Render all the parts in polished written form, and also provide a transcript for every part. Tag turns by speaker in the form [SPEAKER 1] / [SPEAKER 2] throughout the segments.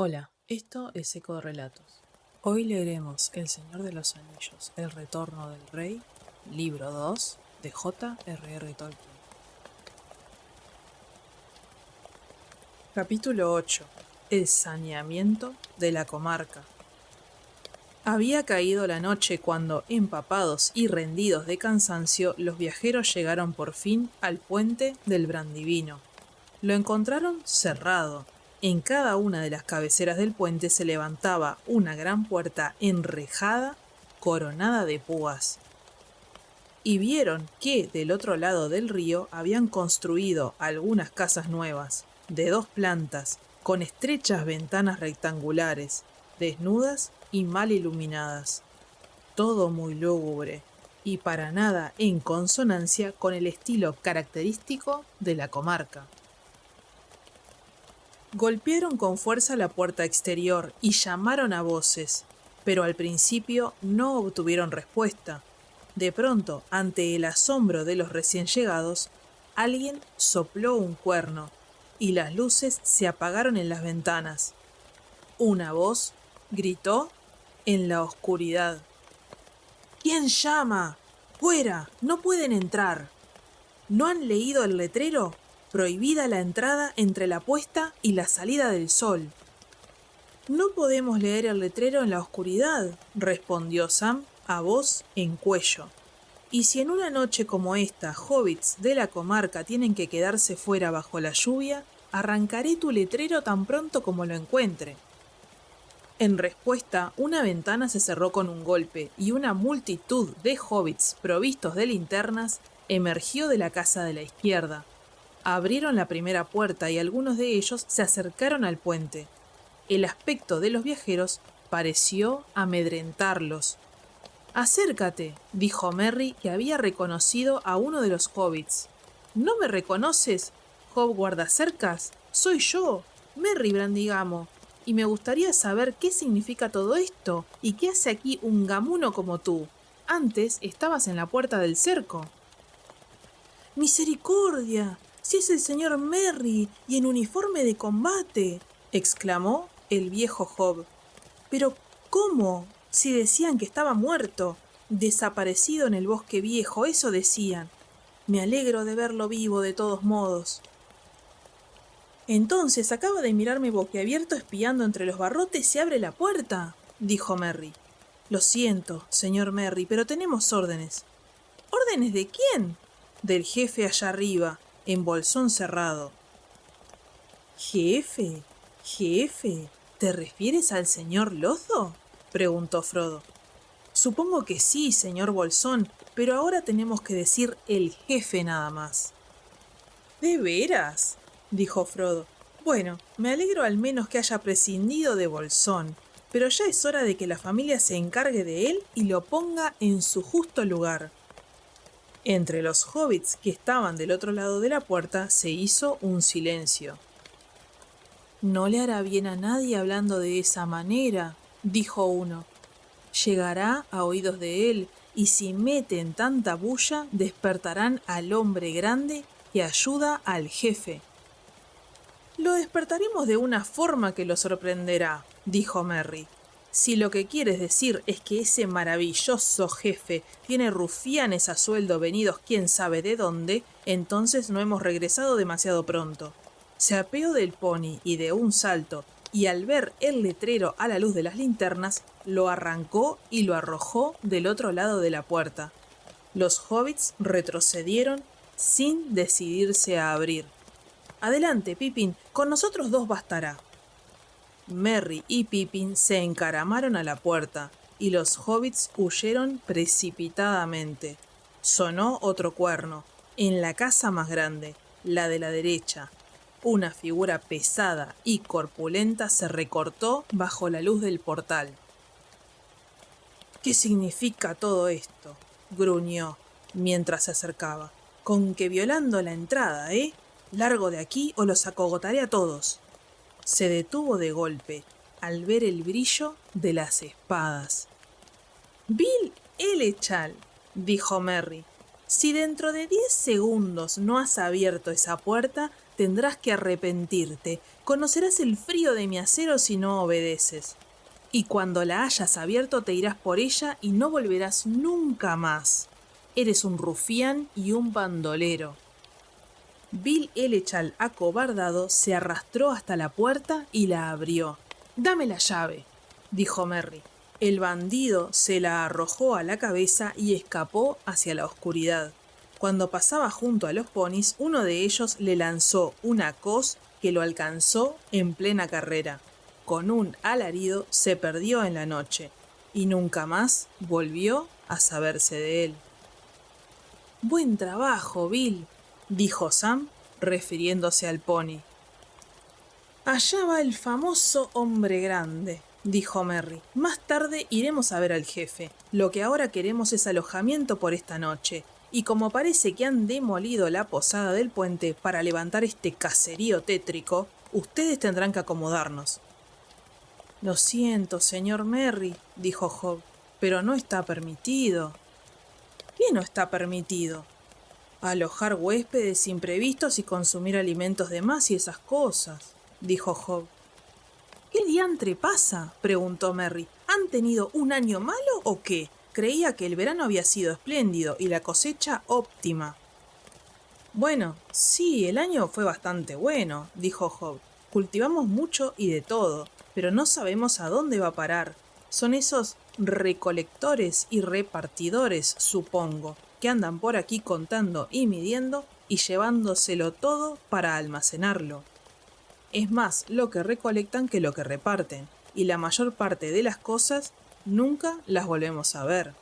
[SPEAKER 1] Hola, esto es Eco de Relatos. Hoy leeremos El Señor de los Anillos, El Retorno del Rey, libro 2 de J.R.R. Tolkien. Capítulo 8. El saneamiento de la comarca. Había caído la noche cuando, empapados y rendidos de cansancio, los viajeros llegaron por fin al puente del Brandivino. Lo encontraron cerrado. En cada una de las cabeceras del puente se levantaba una gran puerta enrejada, coronada de púas. Y vieron que del otro lado del río habían construido algunas casas nuevas, de 2 plantas, con estrechas ventanas rectangulares, desnudas y mal iluminadas. Todo muy lúgubre, y para nada en consonancia con el estilo característico de la comarca. Golpearon con fuerza la puerta exterior y llamaron a voces, pero al principio no obtuvieron respuesta. De pronto, ante el asombro de los recién llegados, alguien sopló un cuerno y las luces se apagaron en las ventanas. Una voz gritó en la oscuridad: ¿Quién llama? ¡Fuera! ¡No pueden entrar! ¿No han leído el letrero? Prohibida la entrada entre la puesta y la salida del sol. No podemos leer el letrero en la oscuridad, respondió Sam a voz en cuello. Y si en una noche como esta, hobbits de la comarca tienen que quedarse fuera bajo la lluvia, arrancaré tu letrero tan pronto como lo encuentre. En respuesta, una ventana se cerró con un golpe y una multitud de hobbits provistos de linternas emergió de la casa de la izquierda. Abrieron la primera puerta y algunos de ellos se acercaron al puente. El aspecto de los viajeros pareció amedrentarlos. «Acércate», dijo Merry, que había reconocido a uno de los hobbits. «¿No me reconoces, Hob guardacercas? Soy yo, Merry Brandigamo, y me gustaría saber qué significa todo esto y qué hace aquí un gamuno como tú. Antes estabas en la puerta del cerco». «¡Misericordia! ¡Si es el señor Merry y en uniforme de combate!», exclamó el viejo Hob. «¿Pero cómo? Si decían que estaba muerto, desaparecido en el bosque viejo, eso decían. Me alegro de verlo vivo de todos modos». «Entonces acaba de mirarme boquiabierto espiando entre los barrotes y abre la puerta», dijo Merry. «Lo siento, señor Merry, pero tenemos órdenes». «¿Órdenes de quién?» «Del jefe allá arriba, en bolsón cerrado». «¿Jefe? ¿Jefe? ¿Te refieres al señor Lozo?», preguntó Frodo. «Supongo que sí, señor Bolsón, pero ahora tenemos que decir el jefe nada más». «¿De veras?», dijo Frodo. «Bueno, me alegro al menos que haya prescindido de Bolsón, pero ya es hora de que la familia se encargue de él y lo ponga en su justo lugar». Entre los hobbits que estaban del otro lado de la puerta se hizo un silencio. «No le hará bien a nadie hablando de esa manera», dijo uno. «Llegará a oídos de él, y si meten tanta bulla, despertarán al hombre grande que ayuda al jefe». «Lo despertaremos de una forma que lo sorprenderá», dijo Merry. «Si lo que quieres decir es que ese maravilloso jefe tiene rufianes a sueldo venidos quién sabe de dónde, entonces no hemos regresado demasiado pronto». Se apeó del pony y de un salto, y al ver el letrero a la luz de las linternas, lo arrancó y lo arrojó del otro lado de la puerta. Los hobbits retrocedieron sin decidirse a abrir. «Adelante, Pippin, con nosotros 2 bastará». Merry y Pippin se encaramaron a la puerta, y los hobbits huyeron precipitadamente. Sonó otro cuerno, en la casa más grande, la de la derecha. Una figura pesada y corpulenta se recortó bajo la luz del portal. «¿Qué significa todo esto?», gruñó mientras se acercaba. «Con que violando la entrada, ¿eh? Largo de aquí o los acogotaré a todos». Se detuvo de golpe al ver el brillo de las espadas. «Bill Elechal», dijo Merry, «si dentro de 10 segundos no has abierto esa puerta, tendrás que arrepentirte. Conocerás el frío de mi acero si no obedeces. Y cuando la hayas abierto te irás por ella y no volverás nunca más. Eres un rufián y un bandolero». Bill Elechal, acobardado, se arrastró hasta la puerta y la abrió. «Dame la llave», dijo Merry. El bandido se la arrojó a la cabeza y escapó hacia la oscuridad. Cuando pasaba junto a los ponis, uno de ellos le lanzó una coz que lo alcanzó en plena carrera. Con un alarido se perdió en la noche y nunca más volvió a saberse de él. «Buen trabajo, Bill», dijo Sam, refiriéndose al pony. «Allá va el famoso hombre grande», dijo Merry. «Más tarde iremos a ver al jefe. Lo que ahora queremos es alojamiento por esta noche. Y como parece que han demolido la posada del puente para levantar este caserío tétrico, ustedes tendrán que acomodarnos». «Lo siento, señor Merry», dijo Hob, «pero no está permitido». «¿Qué no está permitido?» «Alojar huéspedes imprevistos y consumir alimentos de más y esas cosas», dijo Hob. «¿Qué diantre pasa?», preguntó Merry. «¿Han tenido un año malo o qué? Creía que el verano había sido espléndido y la cosecha óptima». «Bueno, sí, el año fue bastante bueno», dijo Hob. «Cultivamos mucho y de todo, pero no sabemos a dónde va a parar. Son esos recolectores y repartidores, supongo, que andan por aquí contando y midiendo y llevándoselo todo para almacenarlo. Es más lo que recolectan que lo que reparten, y la mayor parte de las cosas nunca las volvemos a ver».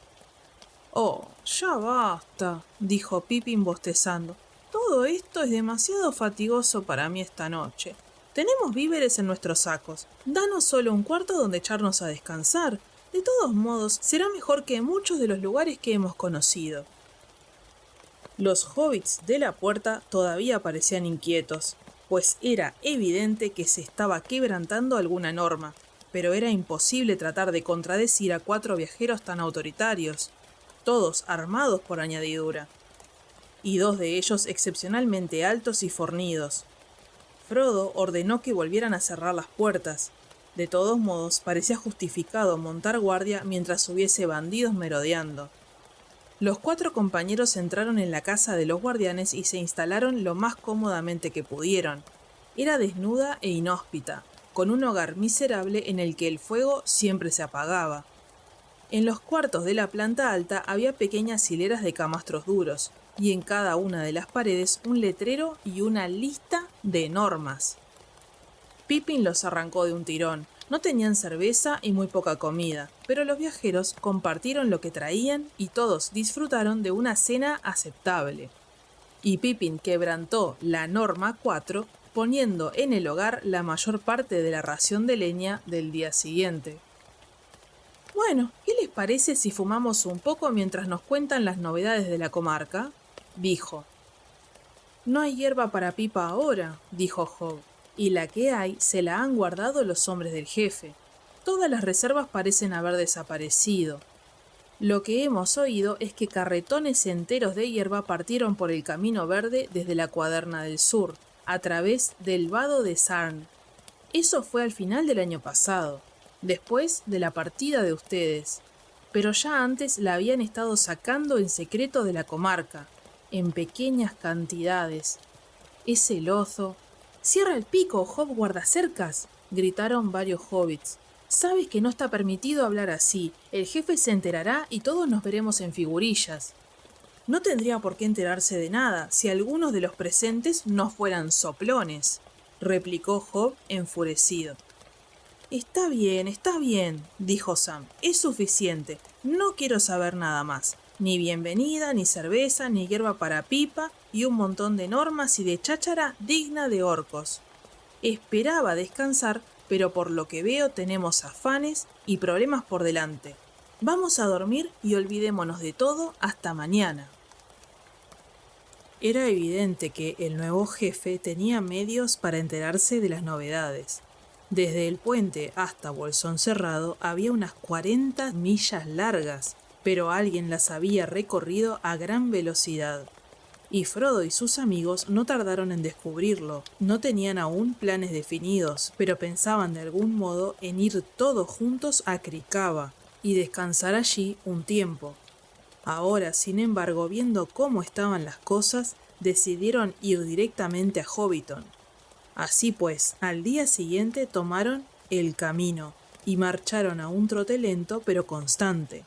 [SPEAKER 1] «Oh, ya basta», dijo Pippin bostezando. «Todo esto es demasiado fatigoso para mí esta noche. Tenemos víveres en nuestros sacos. Danos solo un cuarto donde echarnos a descansar. De todos modos, será mejor que muchos de los lugares que hemos conocido». Los hobbits de la puerta todavía parecían inquietos, pues era evidente que se estaba quebrantando alguna norma, pero era imposible tratar de contradecir a 4 viajeros tan autoritarios, todos armados por añadidura, y 2 de ellos excepcionalmente altos y fornidos. Frodo ordenó que volvieran a cerrar las puertas. De todos modos, parecía justificado montar guardia mientras hubiese bandidos merodeando. Los 4 compañeros entraron en la casa de los guardianes y se instalaron lo más cómodamente que pudieron. Era desnuda e inhóspita, con un hogar miserable en el que el fuego siempre se apagaba. En los cuartos de la planta alta había pequeñas hileras de camastros duros, y en cada una de las paredes un letrero y una lista de normas. Pippin los arrancó de un tirón. No tenían cerveza y muy poca comida, pero los viajeros compartieron lo que traían y todos disfrutaron de una cena aceptable. Y Pippin quebrantó la norma 4, poniendo en el hogar la mayor parte de la ración de leña del día siguiente. «Bueno, ¿qué les parece si fumamos un poco mientras nos cuentan las novedades de la comarca?», dijo. «No hay hierba para pipa ahora», dijo Hob, «y la que hay se la han guardado los hombres del jefe. Todas las reservas parecen haber desaparecido. Lo que hemos oído es que carretones enteros de hierba partieron por el Camino Verde desde la Cuaderna del Sur, a través del vado de Sarn. Eso fue al final del año pasado, después de la partida de ustedes, pero ya antes la habían estado sacando en secreto de la comarca, en pequeñas cantidades. Ese lozo... «¡Cierra el pico, Hob guardacercas!», gritaron varios hobbits. «Sabes que no está permitido hablar así. El jefe se enterará y todos nos veremos en figurillas». «No tendría por qué enterarse de nada si algunos de los presentes no fueran soplones», replicó Hob enfurecido. Está bien», dijo Sam. «Es suficiente. No quiero saber nada más. Ni bienvenida, ni cerveza, ni hierba para pipa y un montón de normas y de cháchara digna de orcos. Esperaba descansar, pero por lo que veo tenemos afanes y problemas por delante. Vamos a dormir y olvidémonos de todo hasta mañana». Era evidente que el nuevo jefe tenía medios para enterarse de las novedades. Desde el puente hasta Bolsón Cerrado había unas 40 millas largas, pero alguien las había recorrido a gran velocidad. y Frodo y sus amigos no tardaron en descubrirlo. No tenían aún planes definidos, pero pensaban de algún modo en ir todos juntos a Krikava y descansar allí un tiempo. Ahora, sin embargo, viendo cómo estaban las cosas, decidieron ir directamente a Hobbiton. Así pues, al día siguiente tomaron el camino y marcharon a un trote lento pero constante.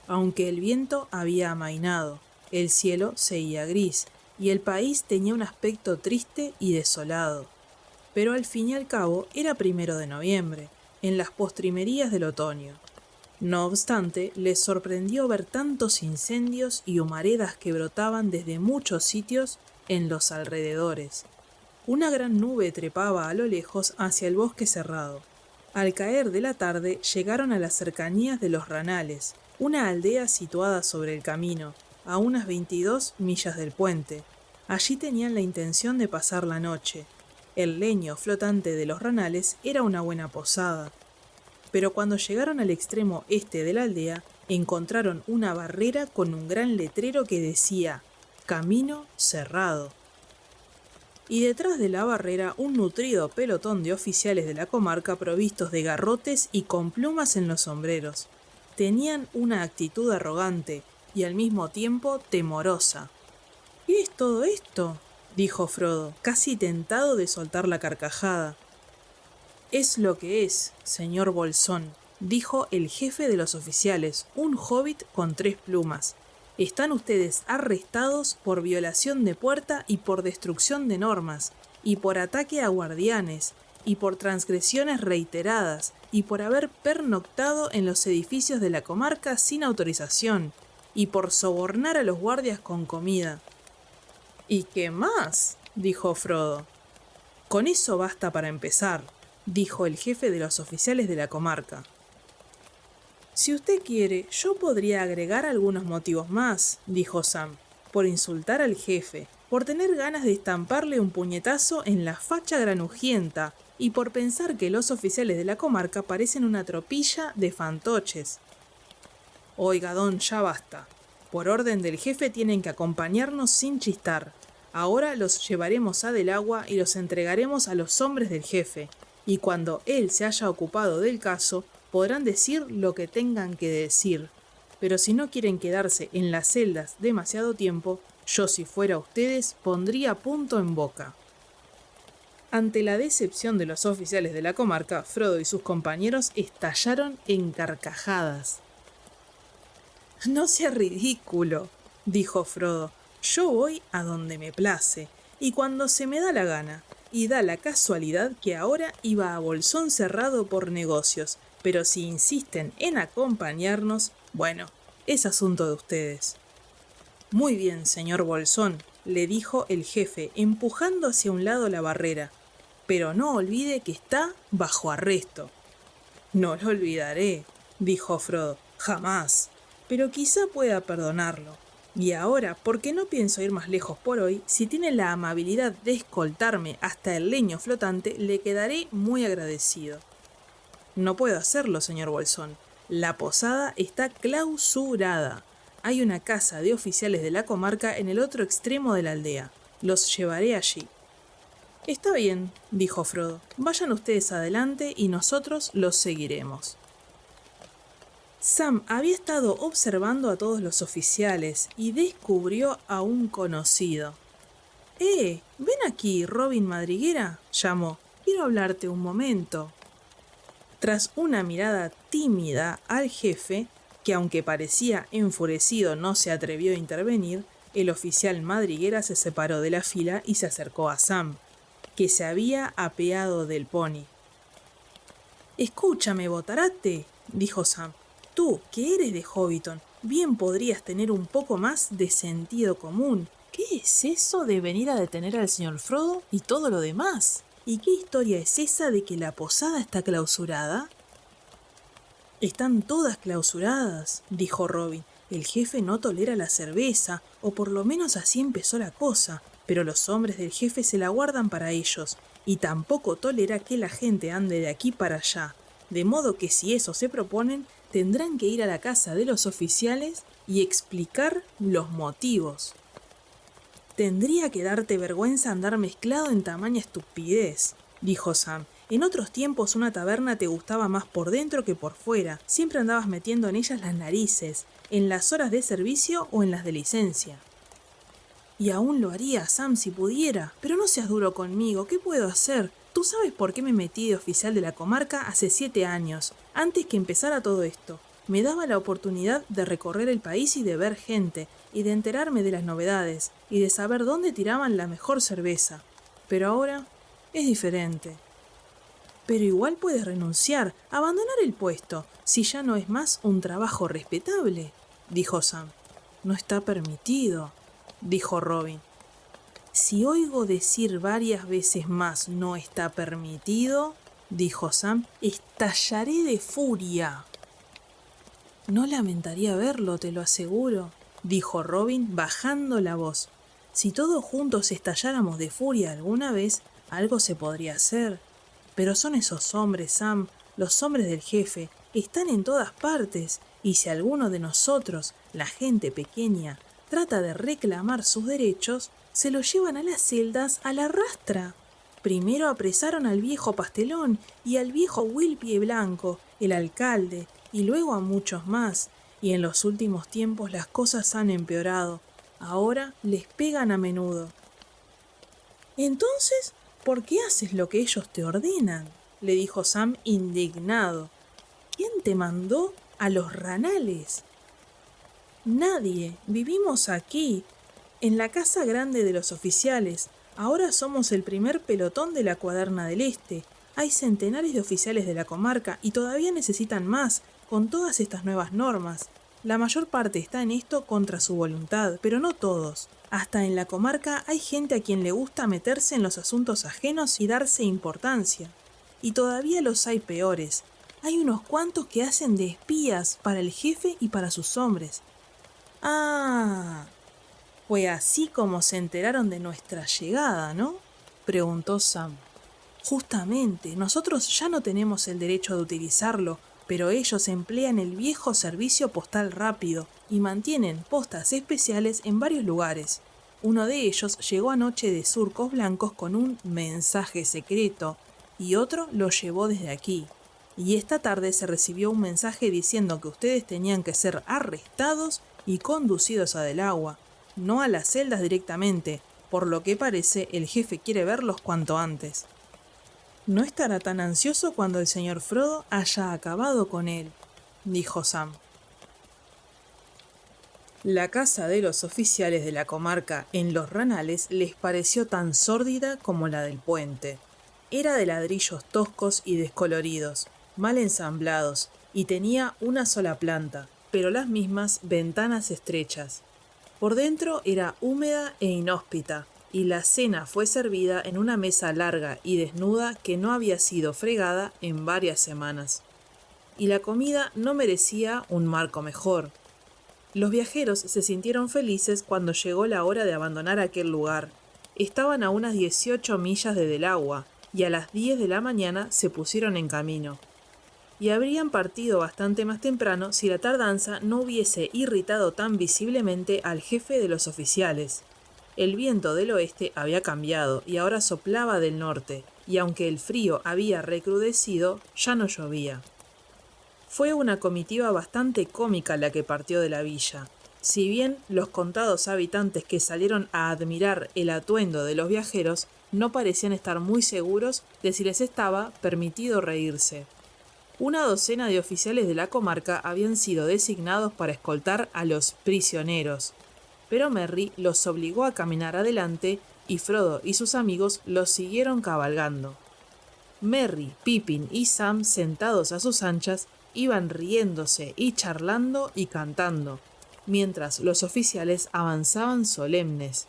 [SPEAKER 1] Aunque el viento había amainado, el cielo seguía gris y el país tenía un aspecto triste y desolado. Pero al fin y al cabo era 1 de noviembre, en las postrimerías del otoño. No obstante, les sorprendió ver tantos incendios y humaredas que brotaban desde muchos sitios en los alrededores. Una gran nube trepaba a lo lejos hacia el bosque cerrado. Al caer de la tarde llegaron a las cercanías de los Ranales, una aldea situada sobre el camino, a unas 22 millas del puente. Allí tenían la intención de pasar la noche. El leño flotante de los Ranales era una buena posada. Pero cuando llegaron al extremo este de la aldea, encontraron una barrera con un gran letrero que decía «Camino cerrado». Y detrás de la barrera un nutrido pelotón de oficiales de la comarca provistos de garrotes y con plumas en los sombreros. Tenían una actitud arrogante y al mismo tiempo temorosa. ¿Qué es todo esto?, dijo Frodo, casi tentado de soltar la carcajada. Es lo que es, señor Bolsón, dijo el jefe de los oficiales, un hobbit con 3 plumas. Están ustedes arrestados por violación de puerta y por destrucción de normas, y por ataque a guardianes, y por transgresiones reiteradas, y por haber pernoctado en los edificios de la comarca sin autorización, y por sobornar a los guardias con comida. ¿Y qué más?, dijo Frodo. Con eso basta para empezar, dijo el jefe de los oficiales de la comarca. Si usted quiere, yo podría agregar algunos motivos más, dijo Sam, por insultar al jefe, por tener ganas de estamparle un puñetazo en la facha granujienta y por pensar que los oficiales de la comarca parecen una tropilla de fantoches. Oiga, don, ya basta. Por orden del jefe tienen que acompañarnos sin chistar. Ahora los llevaremos a Del Agua y los entregaremos a los hombres del jefe, y cuando él se haya ocupado del caso, podrán decir lo que tengan que decir. Pero si no quieren quedarse en las celdas demasiado tiempo, yo si fuera ustedes pondría punto en boca. Ante la decepción de los oficiales de la comarca, Frodo y sus compañeros estallaron en carcajadas. «No sea ridículo», dijo Frodo. «Yo voy a donde me place, y cuando se me da la gana, y da la casualidad que ahora iba a Bolsón Cerrado por negocios, pero si insisten en acompañarnos, bueno, es asunto de ustedes». «Muy bien, señor Bolsón», le dijo el jefe, empujando hacia un lado la barrera, «pero no olvide que está bajo arresto». «No lo olvidaré», dijo Frodo, «jamás, pero quizá pueda perdonarlo. Y ahora, porque no pienso ir más lejos por hoy, si tiene la amabilidad de escoltarme hasta el leño flotante, le quedaré muy agradecido». «No puedo hacerlo, señor Bolsón. La posada está clausurada. Hay una casa de oficiales de la comarca en el otro extremo de la aldea. Los llevaré allí». «Está bien», dijo Frodo. «Vayan ustedes adelante y nosotros los seguiremos». Sam había estado observando a todos los oficiales y descubrió a un conocido. «Ven aquí, Robin Madriguera», llamó. «Quiero hablarte un momento». Tras una mirada tímida al jefe, que aunque parecía enfurecido no se atrevió a intervenir, el oficial Madriguera se separó de la fila y se acercó a Sam, que se había apeado del pony. «Escúchame, botarate», dijo Sam. «Tú, que eres de Hobbiton, bien podrías tener un poco más de sentido común. ¿Qué es eso de venir a detener al señor Frodo y todo lo demás? ¿Y qué historia es esa de que la posada está clausurada?» «Están todas clausuradas», dijo Robin. «El jefe no tolera la cerveza, o por lo menos así empezó la cosa, pero los hombres del jefe se la guardan para ellos, y tampoco tolera que la gente ande de aquí para allá. De modo que si eso se proponen, tendrán que ir a la casa de los oficiales y explicar los motivos». Tendría que darte vergüenza andar mezclado en tamaña estupidez, dijo Sam. En otros tiempos una taberna te gustaba más por dentro que por fuera. Siempre andabas metiendo en ellas las narices, en las horas de servicio o en las de licencia. Y aún lo haría, Sam, si pudiera. Pero no seas duro conmigo, ¿qué puedo hacer? Tú sabes por qué me metí de oficial de la comarca hace 7 años, antes que empezara todo esto. Me daba la oportunidad de recorrer el país y de ver gente, y de enterarme de las novedades, y de saber dónde tiraban la mejor cerveza. Pero ahora es diferente. Pero igual puedes renunciar, abandonar el puesto, si ya no es más un trabajo respetable, dijo Sam. No está permitido, dijo Robin. Si oigo decir varias veces más no está permitido, dijo Sam, estallaré de furia. No lamentaría verlo, te lo aseguro, dijo Robin bajando la voz. Si todos juntos estalláramos de furia alguna vez, algo se podría hacer. Pero son esos hombres, Sam, los hombres del jefe, están en todas partes, y si alguno de nosotros, la gente pequeña, trata de reclamar sus derechos, se los llevan a las celdas a la rastra. Primero apresaron al viejo Pastelón y al viejo Wilpie Blanco, el alcalde, y luego a muchos más, y en los últimos tiempos las cosas han empeorado. Ahora les pegan a menudo. Entonces, ¿por qué haces lo que ellos te ordenan?, le dijo Sam indignado. ¿Quién te mandó a los ranales? Nadie. Vivimos aquí, en la casa grande de los oficiales. Ahora somos el primer pelotón de la Cuaderna del Este. Hay centenares de oficiales de la comarca y todavía necesitan más, con todas estas nuevas normas. La mayor parte está en esto contra su voluntad, pero no todos. Hasta en la comarca hay gente a quien le gusta meterse en los asuntos ajenos y darse importancia. Y todavía los hay peores. Hay unos cuantos que hacen de espías para el jefe y para sus hombres. Ah, fue así como se enteraron de nuestra llegada, ¿no?, preguntó Sam. Justamente, nosotros ya no tenemos el derecho de utilizarlo, pero ellos emplean el viejo servicio postal rápido y mantienen postas especiales en varios lugares. Uno de ellos llegó anoche de Surcos Blancos con un mensaje secreto y otro lo llevó desde aquí. Y esta tarde se recibió un mensaje diciendo que ustedes tenían que ser arrestados y conducidos a Del Agua, no a las celdas directamente. Por lo que parece, el jefe quiere verlos cuanto antes. No estará tan ansioso cuando el señor Frodo haya acabado con él, dijo Sam. La casa de los oficiales de la comarca en Los Ranales les pareció tan sórdida como la del puente. Era de ladrillos toscos y descoloridos, mal ensamblados, y tenía una sola planta, pero las mismas ventanas estrechas. Por dentro era húmeda e inhóspita, y la cena fue servida en una mesa larga y desnuda que no había sido fregada en varias semanas. Y la comida no merecía un marco mejor. Los viajeros se sintieron felices cuando llegó la hora de abandonar aquel lugar. Estaban a unas 18 millas de Del Agua, y a las 10 de la mañana se pusieron en camino. Y habrían partido bastante más temprano si la tardanza no hubiese irritado tan visiblemente al jefe de los oficiales. El viento del oeste había cambiado y ahora soplaba del norte, y aunque el frío había recrudecido, ya no llovía. Fue una comitiva bastante cómica la que partió de la villa. Si bien los contados habitantes que salieron a admirar el atuendo de los viajeros no parecían estar muy seguros de si les estaba permitido reírse. Una docena de oficiales de la comarca habían sido designados para escoltar a los prisioneros, pero Merry los obligó a caminar adelante y Frodo y sus amigos los siguieron cabalgando. Merry, Pippin y Sam, sentados a sus anchas, iban riéndose y charlando y cantando, mientras los oficiales avanzaban solemnes,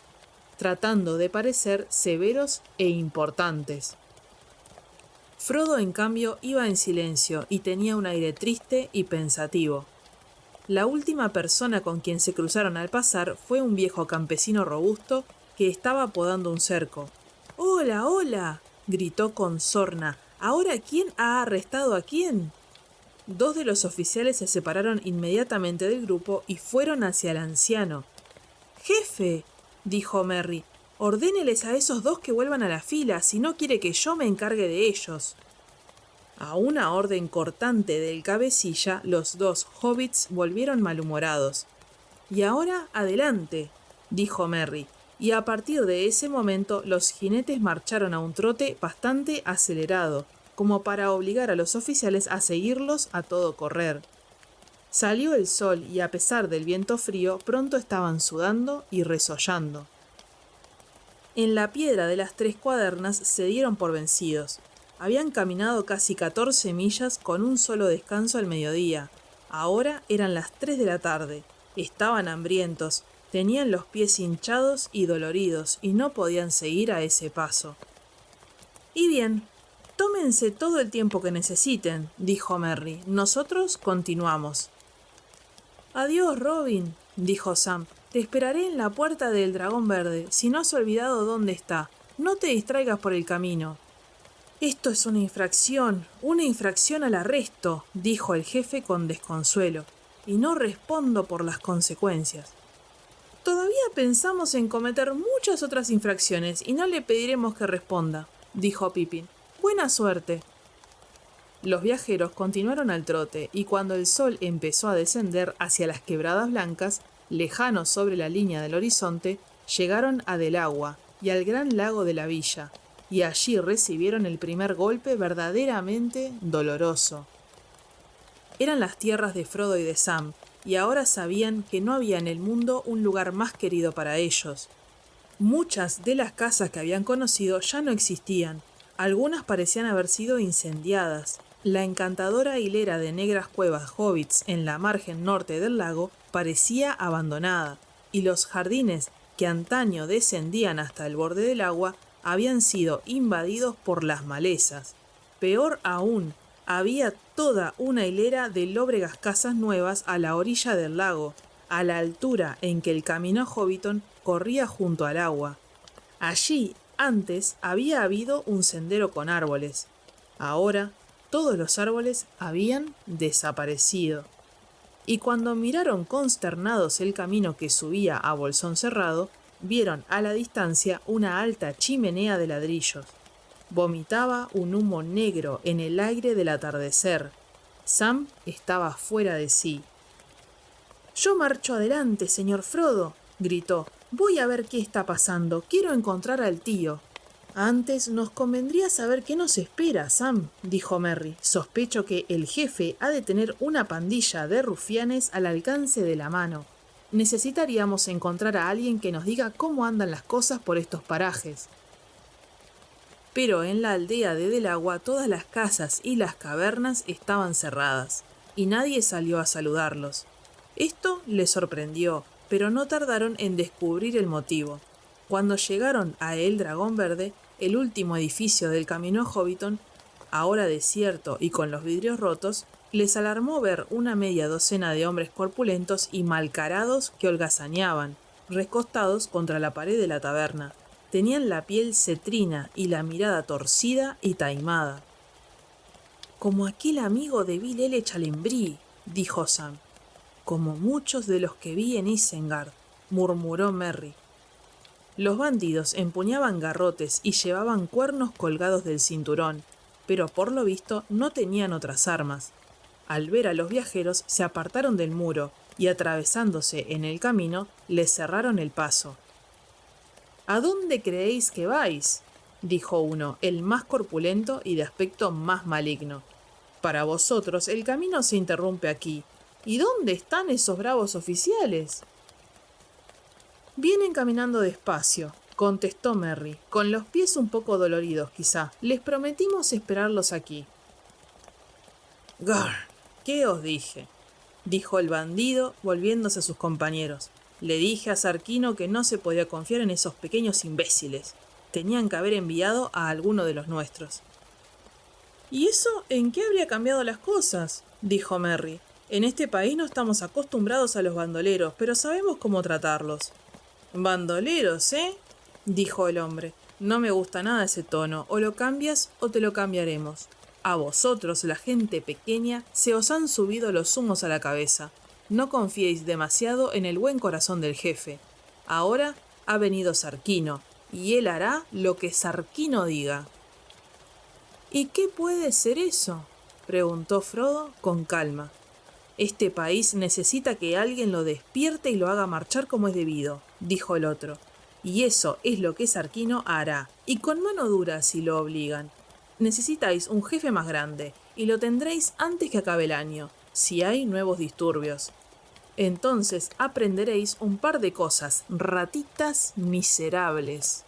[SPEAKER 1] tratando de parecer severos e importantes. Frodo, en cambio, iba en silencio y tenía un aire triste y pensativo. La última persona con quien se cruzaron al pasar fue un viejo campesino robusto que estaba podando un cerco. ¡Hola, hola!, gritó con sorna. ¿Ahora quién ha arrestado a quién? Dos de los oficiales se separaron inmediatamente del grupo y fueron hacia el anciano. ¡Jefe! dijo Merry. Ordéneles a esos dos que vuelvan a la fila, si no quiere que yo me encargue de ellos. A una orden cortante del cabecilla, los dos hobbits volvieron malhumorados. Y ahora adelante, dijo Merry, y a partir de ese momento los jinetes marcharon a un trote bastante acelerado, como para obligar a los oficiales a seguirlos a todo correr. Salió el sol y a pesar del viento frío, pronto estaban sudando y resollando. En la piedra de las 3 cuadernas se dieron por vencidos. Habían caminado casi 14 millas con un solo descanso al mediodía. Ahora eran las 3 de la tarde. Estaban hambrientos, tenían los pies hinchados y doloridos y no podían seguir a ese paso. Y bien, tómense todo el tiempo que necesiten, dijo Merry. Nosotros continuamos. Adiós, Robin, dijo Sam. Te esperaré en la puerta del Dragón Verde, si no has olvidado dónde está. No te distraigas por el camino. Esto es una infracción al arresto, dijo el jefe con desconsuelo, y no respondo por las consecuencias. Todavía pensamos en cometer muchas otras infracciones y no le pediremos que responda, dijo Pippin. Buena suerte. Los viajeros continuaron al trote y cuando el sol empezó a descender hacia las quebradas blancas, lejanos sobre la línea del horizonte, llegaron a Delagua y al gran lago de la villa, y allí recibieron el primer golpe verdaderamente doloroso. Eran las tierras de Frodo y de Sam, y ahora sabían que no había en el mundo un lugar más querido para ellos. Muchas de las casas que habían conocido ya no existían, algunas parecían haber sido incendiadas. La encantadora hilera de negras cuevas hobbits en la margen norte del lago parecía abandonada, y los jardines que antaño descendían hasta el borde del agua habían sido invadidos por las malezas. Peor aún, había toda una hilera de lóbregas casas nuevas a la orilla del lago, a la altura en que el camino a Hobbiton corría junto al agua. Allí, antes, había habido un sendero con árboles. Ahora, todos los árboles habían desaparecido. Y cuando miraron consternados el camino que subía a Bolsón Cerrado, vieron a la distancia una alta chimenea de ladrillos. Vomitaba un humo negro en el aire del atardecer. Sam estaba fuera de sí. «Yo marcho adelante, señor Frodo», gritó. «Voy a ver qué está pasando. Quiero encontrar al tío». «Antes nos convendría saber qué nos espera, Sam», dijo Merry. «Sospecho que el jefe ha de tener una pandilla de rufianes al alcance de la mano. Necesitaríamos encontrar a alguien que nos diga cómo andan las cosas por estos parajes». Pero en la aldea de Delagua todas las casas y las cavernas estaban cerradas, y nadie salió a saludarlos. Esto les sorprendió, pero no tardaron en descubrir el motivo. Cuando llegaron a El Dragón Verde, el último edificio del camino a Hobbiton, ahora desierto y con los vidrios rotos, les alarmó ver una media docena de hombres corpulentos y malcarados que holgazaneaban, recostados contra la pared de la taberna. Tenían la piel cetrina y la mirada torcida y taimada. «Como aquel amigo de Bill L. Chalembrí», dijo Sam. «Como muchos de los que vi en Isengard», murmuró Merry. Los bandidos empuñaban garrotes y llevaban cuernos colgados del cinturón, pero por lo visto no tenían otras armas. Al ver a los viajeros se apartaron del muro y atravesándose en el camino les cerraron el paso. «¿A dónde creéis que vais?», dijo uno, el más corpulento y de aspecto más maligno. «Para vosotros el camino se interrumpe aquí. ¿Y dónde están esos bravos oficiales?». «Vienen caminando despacio», contestó Merry, con los pies un poco doloridos quizá. «Les prometimos esperarlos aquí». «Grr, ¿qué os dije?», dijo el bandido volviéndose a sus compañeros. «Le dije a Sarquino que no se podía confiar en esos pequeños imbéciles. Tenían que haber enviado a alguno de los nuestros». «¿Y eso en qué habría cambiado las cosas?», dijo Merry. «En este país no estamos acostumbrados a los bandoleros, pero sabemos cómo tratarlos». «Bandoleros, ¿eh?», dijo el hombre. «No me gusta nada ese tono. O lo cambias o te lo cambiaremos. A vosotros, la gente pequeña, se os han subido los humos a la cabeza. No confiéis demasiado en el buen corazón del jefe. Ahora, ha venido Sarquino, y él hará lo que Sarquino diga. ¿Y qué puede ser eso?, preguntó Frodo con calma. Este país necesita que alguien lo despierte y lo haga marchar como es debido, dijo el otro. Y eso es lo que Sarquino hará, y con mano dura si lo obligan. Necesitáis un jefe más grande, y lo tendréis antes que acabe el año, si hay nuevos disturbios. Entonces aprenderéis un par de cosas, ratitas miserables.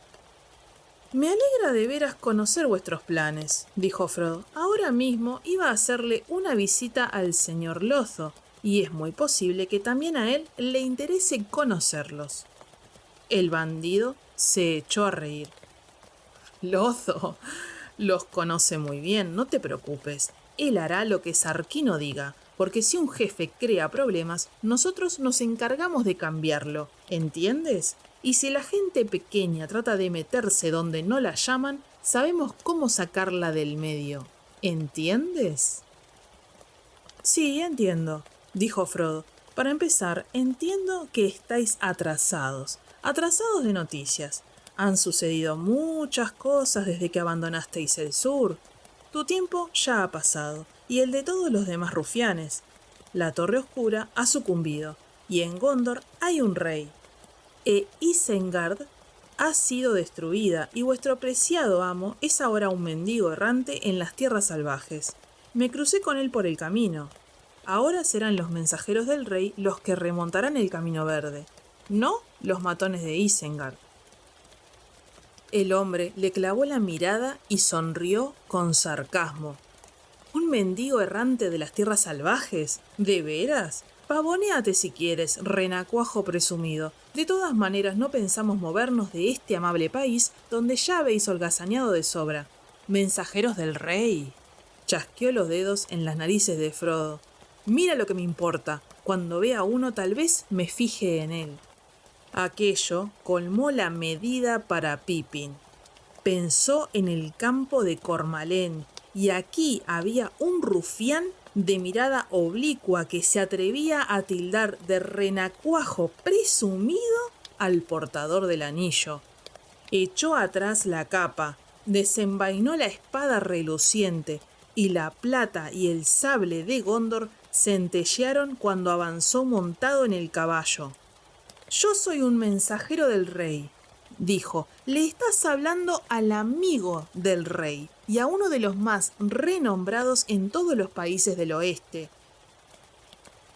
[SPEAKER 1] Me alegra de veras conocer vuestros planes, dijo Frodo. Ahora mismo iba a hacerle una visita al señor Lozo, y es muy posible que también a él le interese conocerlos. El bandido se echó a reír. Lozo los conoce muy bien, no te preocupes. Él hará lo que Sarquino diga, porque si un jefe crea problemas, nosotros nos encargamos de cambiarlo, ¿entiendes? Y si la gente pequeña trata de meterse donde no la llaman, sabemos cómo sacarla del medio, ¿entiendes? Sí, entiendo, dijo Frodo. Para empezar, entiendo que estáis atrasados de noticias. Han sucedido muchas cosas desde que abandonasteis el sur. Tu tiempo ya ha pasado, y el de todos los demás rufianes. La Torre Oscura ha sucumbido, y en Gondor hay un rey. Isengard ha sido destruida, y vuestro preciado amo es ahora un mendigo errante en las tierras salvajes. Me crucé con él por el camino. Ahora serán los mensajeros del rey los que remontarán el camino verde, no los matones de Isengard. El hombre le clavó la mirada y sonrió con sarcasmo. ¿Un mendigo errante de las tierras salvajes? ¿De veras? Pavonéate si quieres, renacuajo presumido. De todas maneras no pensamos movernos de este amable país donde ya habéis holgazaneado de sobra. Mensajeros del rey. Chasqueó los dedos en las narices de Frodo. Mira lo que me importa. Cuando vea a uno tal vez me fije en él. Aquello colmó la medida para Pippin. Pensó en el campo de Cormalén, y aquí había un rufián de mirada oblicua que se atrevía a tildar de renacuajo presumido al portador del anillo. Echó atrás la capa, desenvainó la espada reluciente, y la plata y el sable de Gondor centellearon cuando avanzó montado en el caballo. «Yo soy un mensajero del rey», dijo. «Le estás hablando al amigo del rey y a uno de los más renombrados en todos los países del oeste.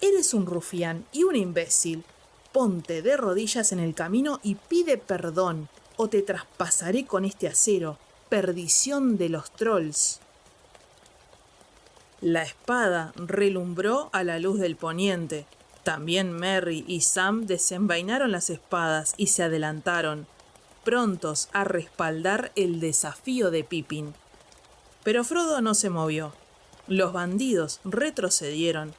[SPEAKER 1] Eres un rufián y un imbécil. Ponte de rodillas en el camino y pide perdón, o te traspasaré con este acero. Perdición de los trolls». La espada relumbró a la luz del poniente. También Merry y Sam desenvainaron las espadas y se adelantaron, prontos a respaldar el desafío de Pippin. Pero Frodo no se movió. Los bandidos retrocedieron.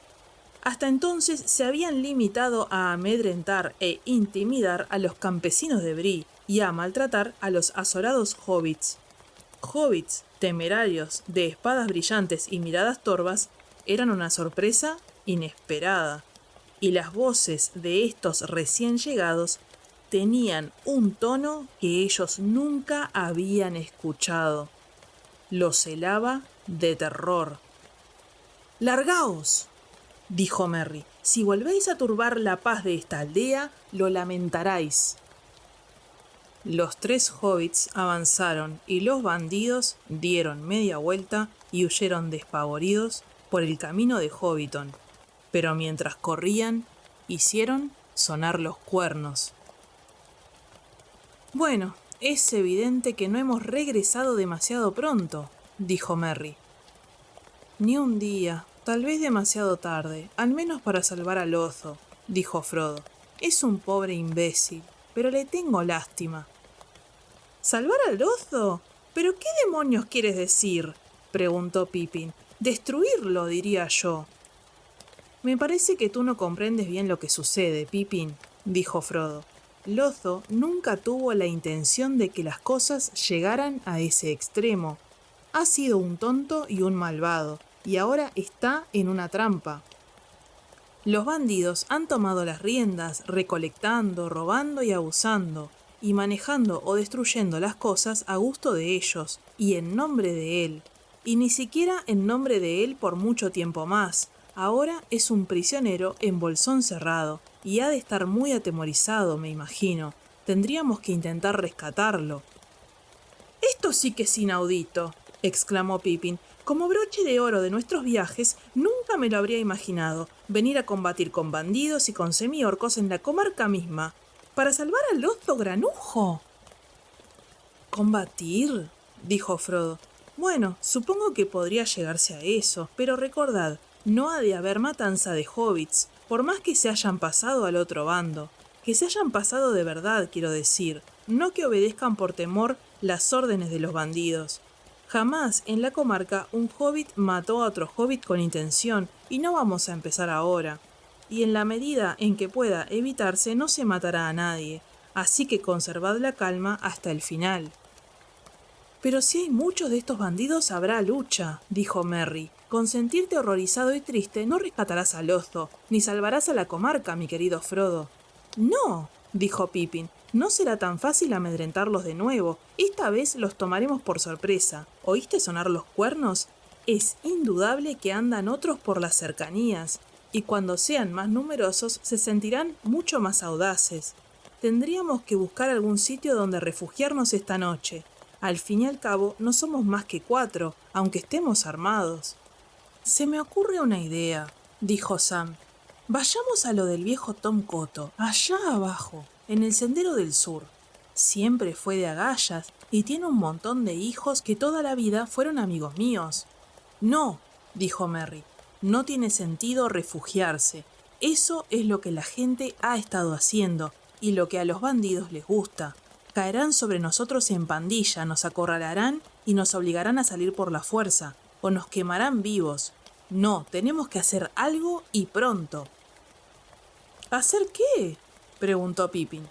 [SPEAKER 1] Hasta entonces se habían limitado a amedrentar e intimidar a los campesinos de Bree y a maltratar a los azorados hobbits. Hobbits temerarios, de espadas brillantes y miradas torvas, eran una sorpresa inesperada. Y las voces de estos recién llegados tenían un tono que ellos nunca habían escuchado. Los helaba de terror. «¡Largaos!», dijo Merry. «Si volvéis a turbar la paz de esta aldea, lo lamentaréis». Los 3 hobbits avanzaron y los bandidos dieron media vuelta y huyeron despavoridos por el camino de Hobbiton. Pero mientras corrían, hicieron sonar los cuernos. «Bueno, es evidente que no hemos regresado demasiado pronto», dijo Merry. «Ni un día, tal vez demasiado tarde, al menos para salvar al oso», dijo Frodo. «Es un pobre imbécil, pero le tengo lástima». «¿Salvar al oso? ¿Pero qué demonios quieres decir?», preguntó Pippin. «Destruirlo, diría yo». «Me parece que tú no comprendes bien lo que sucede, Pippin», dijo Frodo. «Lozo nunca tuvo la intención de que las cosas llegaran a ese extremo. Ha sido un tonto y un malvado, y ahora está en una trampa. Los bandidos han tomado las riendas, recolectando, robando y abusando. y manejando o destruyendo las cosas a gusto de ellos y en nombre de él. Y ni siquiera en nombre de él por mucho tiempo más. Ahora es un prisionero en Bolsón Cerrado y ha de estar muy atemorizado, me imagino. Tendríamos que intentar rescatarlo. «Esto sí que es inaudito», exclamó Pippin. «Como broche de oro de nuestros viajes, nunca me lo habría imaginado, venir a combatir con bandidos y con semiorcos en la comarca misma, para salvar al oso granujo». «¿Combatir?», dijo Frodo. «Bueno, supongo que podría llegarse a eso, pero recordad, no ha de haber matanza de hobbits, por más que se hayan pasado al otro bando. Que se hayan pasado de verdad, quiero decir, no que obedezcan por temor las órdenes de los bandidos. Jamás en la comarca un hobbit mató a otro hobbit con intención, y no vamos a empezar ahora. Y en la medida en que pueda evitarse no se matará a nadie, así que conservad la calma hasta el final». «Pero si hay muchos de estos bandidos habrá lucha», dijo Merry. «Con sentirte horrorizado y triste no rescatarás al oso, ni salvarás a la comarca, mi querido Frodo». «No», dijo Pippin, «no será tan fácil amedrentarlos de nuevo. Esta vez los tomaremos por sorpresa. ¿Oíste sonar los cuernos? Es indudable que andan otros por las cercanías, y cuando sean más numerosos se sentirán mucho más audaces. Tendríamos que buscar algún sitio donde refugiarnos esta noche. Al fin y al cabo, no somos más que 4, aunque estemos armados». «Se me ocurre una idea», dijo Sam. «Vayamos a lo del viejo Tom Coto, allá abajo, en el Sendero del Sur. Siempre fue de agallas y tiene un montón de hijos que toda la vida fueron amigos míos». «No», dijo Merry, «no tiene sentido refugiarse. Eso es lo que la gente ha estado haciendo y lo que a los bandidos les gusta. Caerán sobre nosotros en pandilla, nos acorralarán y nos obligarán a salir por la fuerza, o nos quemarán vivos. No, tenemos que hacer algo y pronto». «¿Hacer qué?», preguntó Pippin.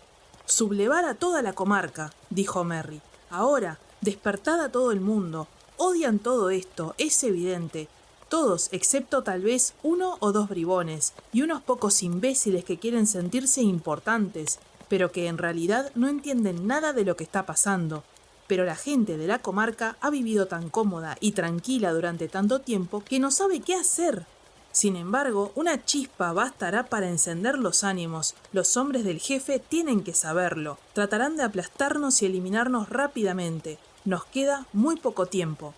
[SPEAKER 1] «Sublevar a toda la comarca», dijo Merry. «Ahora, despertad a todo el mundo. Odian todo esto, es evidente. Todos, excepto tal vez 1 o 2 bribones, y unos pocos imbéciles que quieren sentirse importantes, pero que en realidad no entienden nada de lo que está pasando. Pero la gente de la comarca ha vivido tan cómoda y tranquila durante tanto tiempo que no sabe qué hacer. Sin embargo, una chispa bastará para encender los ánimos. Los hombres del jefe tienen que saberlo. Tratarán de aplastarnos y eliminarnos rápidamente. Nos queda muy poco tiempo.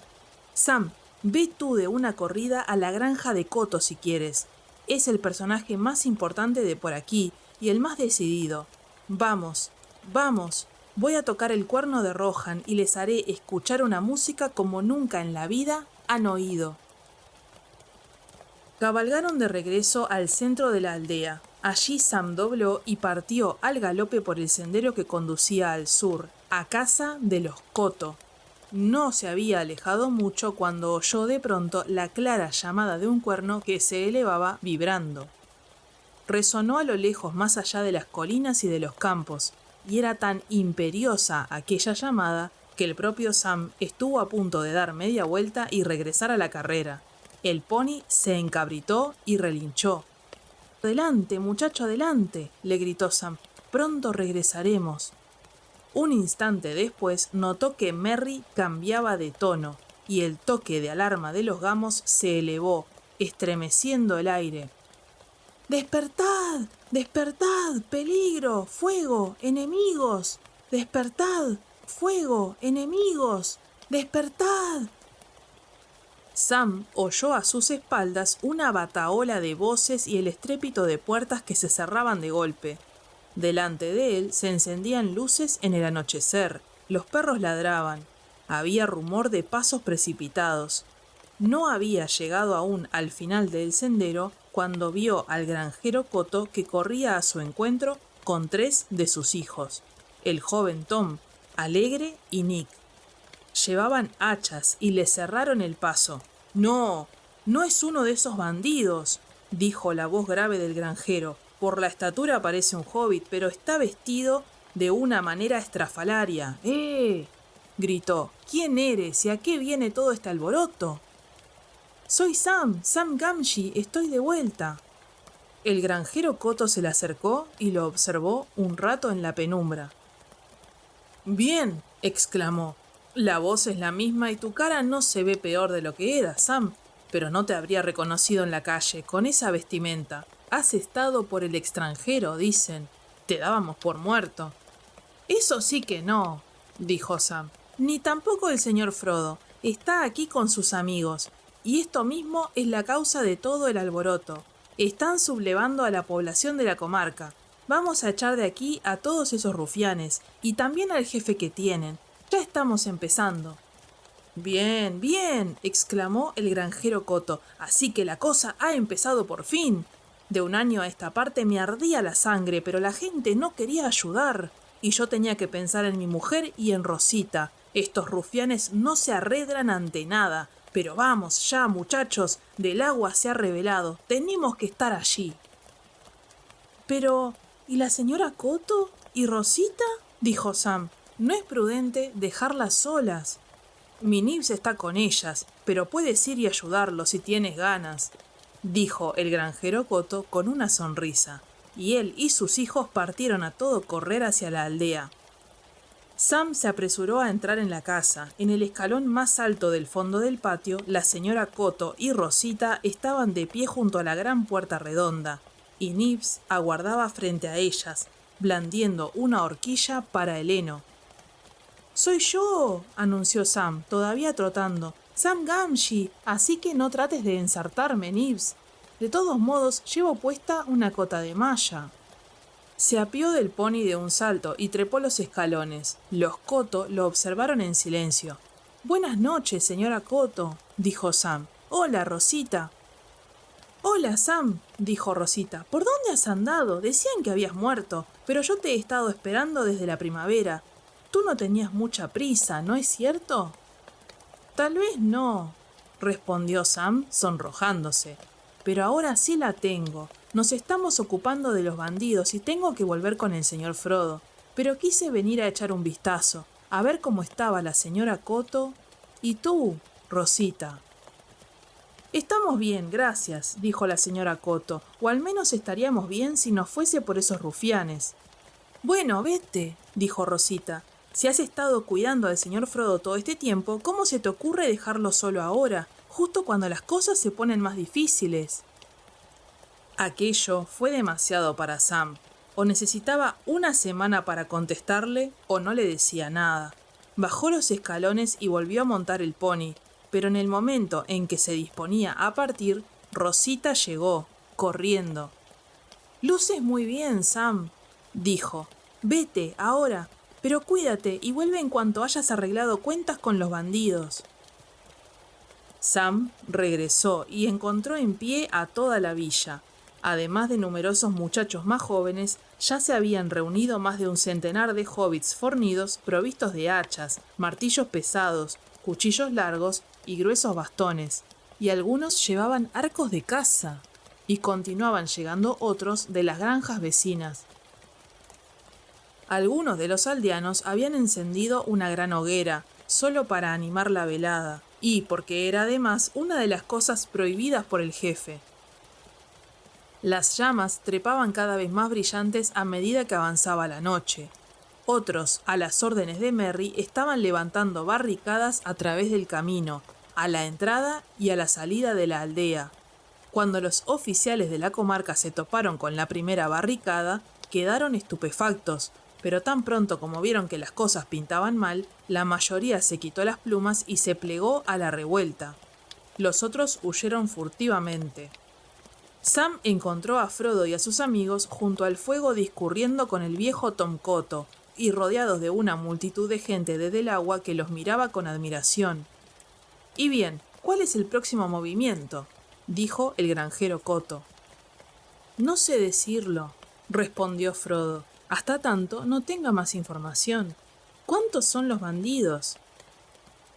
[SPEAKER 1] Sam, ve tú de una corrida a la granja de Coto si quieres. Es el personaje más importante de por aquí y el más decidido. Vamos, vamos. Voy a tocar el cuerno de Rohan y les haré escuchar una música como nunca en la vida han oído». Cabalgaron de regreso al centro de la aldea. Allí Sam dobló y partió al galope por el sendero que conducía al sur, a casa de los Coto. No se había alejado mucho cuando oyó de pronto la clara llamada de un cuerno que se elevaba vibrando. Resonó a lo lejos, más allá de las colinas y de los campos, y era tan imperiosa aquella llamada que el propio Sam estuvo a punto de dar media vuelta y regresar a la carrera. El pony se encabritó y relinchó. «Adelante, muchacho, adelante», le gritó Sam. «Pronto regresaremos». Un instante después notó que Merry cambiaba de tono, y el toque de alarma de los gamos se elevó, estremeciendo el aire. «¡Despertad! ¡Despertad! ¡Peligro! ¡Fuego! ¡Enemigos! ¡Despertad! ¡Fuego! ¡Enemigos! ¡Despertad!». Sam oyó a sus espaldas una batahola de voces y el estrépito de puertas que se cerraban de golpe. Delante de él se encendían luces en el anochecer. Los perros ladraban. Había rumor de pasos precipitados. No había llegado aún al final del sendero cuando vio al granjero Coto que corría a su encuentro con 3 de sus hijos, el joven Tom, Alegre y Nick. Llevaban hachas y le cerraron el paso. «No, no es uno de esos bandidos», dijo la voz grave del granjero. «Por la estatura parece un hobbit, pero está vestido de una manera estrafalaria». gritó. «¿Quién eres y a qué viene todo este alboroto?» «Soy Sam Gamgee, estoy de vuelta». El granjero Coto se le acercó y lo observó un rato en la penumbra. Bien, exclamó. La voz es la misma y tu cara no se ve peor de lo que era, Sam. Pero no te habría reconocido en la calle, con esa vestimenta. Has estado por el extranjero, dicen. Te dábamos por muerto. Eso sí que no, dijo Sam. Ni tampoco el señor Frodo. Está aquí con sus amigos. Y esto mismo es la causa de todo el alboroto. Están sublevando a la población de la comarca. Vamos a echar de aquí a todos esos rufianes, y también al jefe que tienen. Ya estamos empezando. Bien, bien, exclamó el granjero Coto. Así que la cosa ha empezado por fin. De un año a esta parte me ardía la sangre, pero la gente no quería ayudar. Y yo tenía que pensar en mi mujer y en Rosita. Estos rufianes no se arredran ante nada. Pero vamos ya, muchachos, del agua se ha revelado. Tenemos que estar allí. Pero, ¿y la señora Coto? ¿Y Rosita? Dijo Sam. No es prudente dejarlas solas. Mi Nibs está con ellas, pero puedes ir y ayudarlos si tienes ganas, dijo el granjero Coto con una sonrisa, y él y sus hijos partieron a todo correr hacia la aldea. Sam se apresuró a entrar en la casa. En el escalón más alto del fondo del patio, la señora Coto y Rosita estaban de pie junto a la gran puerta redonda, y Nibs aguardaba frente a ellas, blandiendo una horquilla para el heno. «¡Soy yo!», anunció Sam, todavía trotando. «Sam Gamgee, así que no trates de ensartarme, Nibs. De todos modos, llevo puesta una cota de malla». Se apió del pony de un salto y trepó los escalones. Los Coto lo observaron en silencio. «Buenas noches, señora Coto», dijo Sam. «Hola, Rosita». «Hola, Sam», dijo Rosita. «¿Por dónde has andado? Decían que habías muerto, pero yo te he estado esperando desde la primavera. Tú no tenías mucha prisa, ¿no es cierto?» «Tal vez no», respondió Sam, sonrojándose. «Pero ahora sí la tengo. Nos estamos ocupando de los bandidos y tengo que volver con el señor Frodo. Pero quise venir a echar un vistazo, a ver cómo estaba la señora Coto. ¿Y tú, Rosita?» «Estamos bien, gracias», dijo la señora Coto. «O al menos estaríamos bien si no fuese por esos rufianes». «Bueno, vete», dijo Rosita. «Si has estado cuidando al señor Frodo todo este tiempo, ¿cómo se te ocurre dejarlo solo ahora, justo cuando las cosas se ponen más difíciles?» Aquello fue demasiado para Sam. O necesitaba una semana para contestarle, o no le decía nada. Bajó los escalones y volvió a montar el pony, pero en el momento en que se disponía a partir, Rosita llegó, corriendo. «Luces muy bien, Sam», dijo. «Vete, ahora. Pero cuídate y vuelve en cuanto hayas arreglado cuentas con los bandidos». Sam regresó y encontró en pie a toda la villa. Además de numerosos muchachos más jóvenes, ya se habían reunido más de un centenar de hobbits fornidos provistos de hachas, martillos pesados, cuchillos largos y gruesos bastones, y algunos llevaban arcos de caza, y continuaban llegando otros de las granjas vecinas. Algunos de los aldeanos habían encendido una gran hoguera, solo para animar la velada, y porque era además una de las cosas prohibidas por el jefe. Las llamas trepaban cada vez más brillantes a medida que avanzaba la noche. Otros, a las órdenes de Merry, estaban levantando barricadas a través del camino, a la entrada y a la salida de la aldea. Cuando los oficiales de la comarca se toparon con la primera barricada, quedaron estupefactos, pero tan pronto como vieron que las cosas pintaban mal, la mayoría se quitó las plumas y se plegó a la revuelta. Los otros huyeron furtivamente. Sam encontró a Frodo y a sus amigos junto al fuego discurriendo con el viejo Tom Coto y rodeados de una multitud de gente desde el agua que los miraba con admiración. «Y bien, ¿cuál es el próximo movimiento?», dijo el granjero Coto. «No sé decirlo», respondió Frodo. «Hasta tanto no tenga más información. ¿Cuántos son los bandidos?».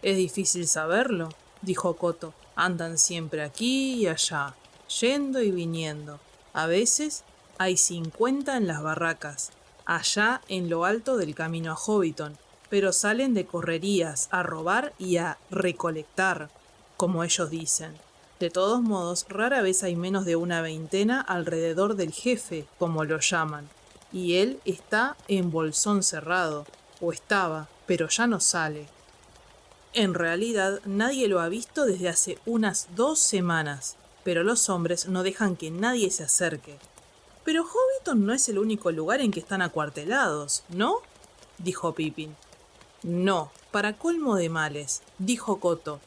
[SPEAKER 1] «Es difícil saberlo», dijo Coto. «Andan siempre aquí y allá, yendo y viniendo. A veces hay 50 en las barracas, allá en lo alto del camino a Hobbiton, pero salen de correrías a robar y a recolectar, como ellos dicen. De todos modos, rara vez hay menos de una veintena alrededor del jefe, como lo llaman, y él está en Bolsón Cerrado, o estaba, pero ya no sale. En realidad, nadie lo ha visto desde hace unas 2 semanas, pero los hombres no dejan que nadie se acerque. Pero Hobbiton no es el único lugar en que están acuartelados, ¿no? Dijo Pippin. No, para colmo de males, dijo Coto.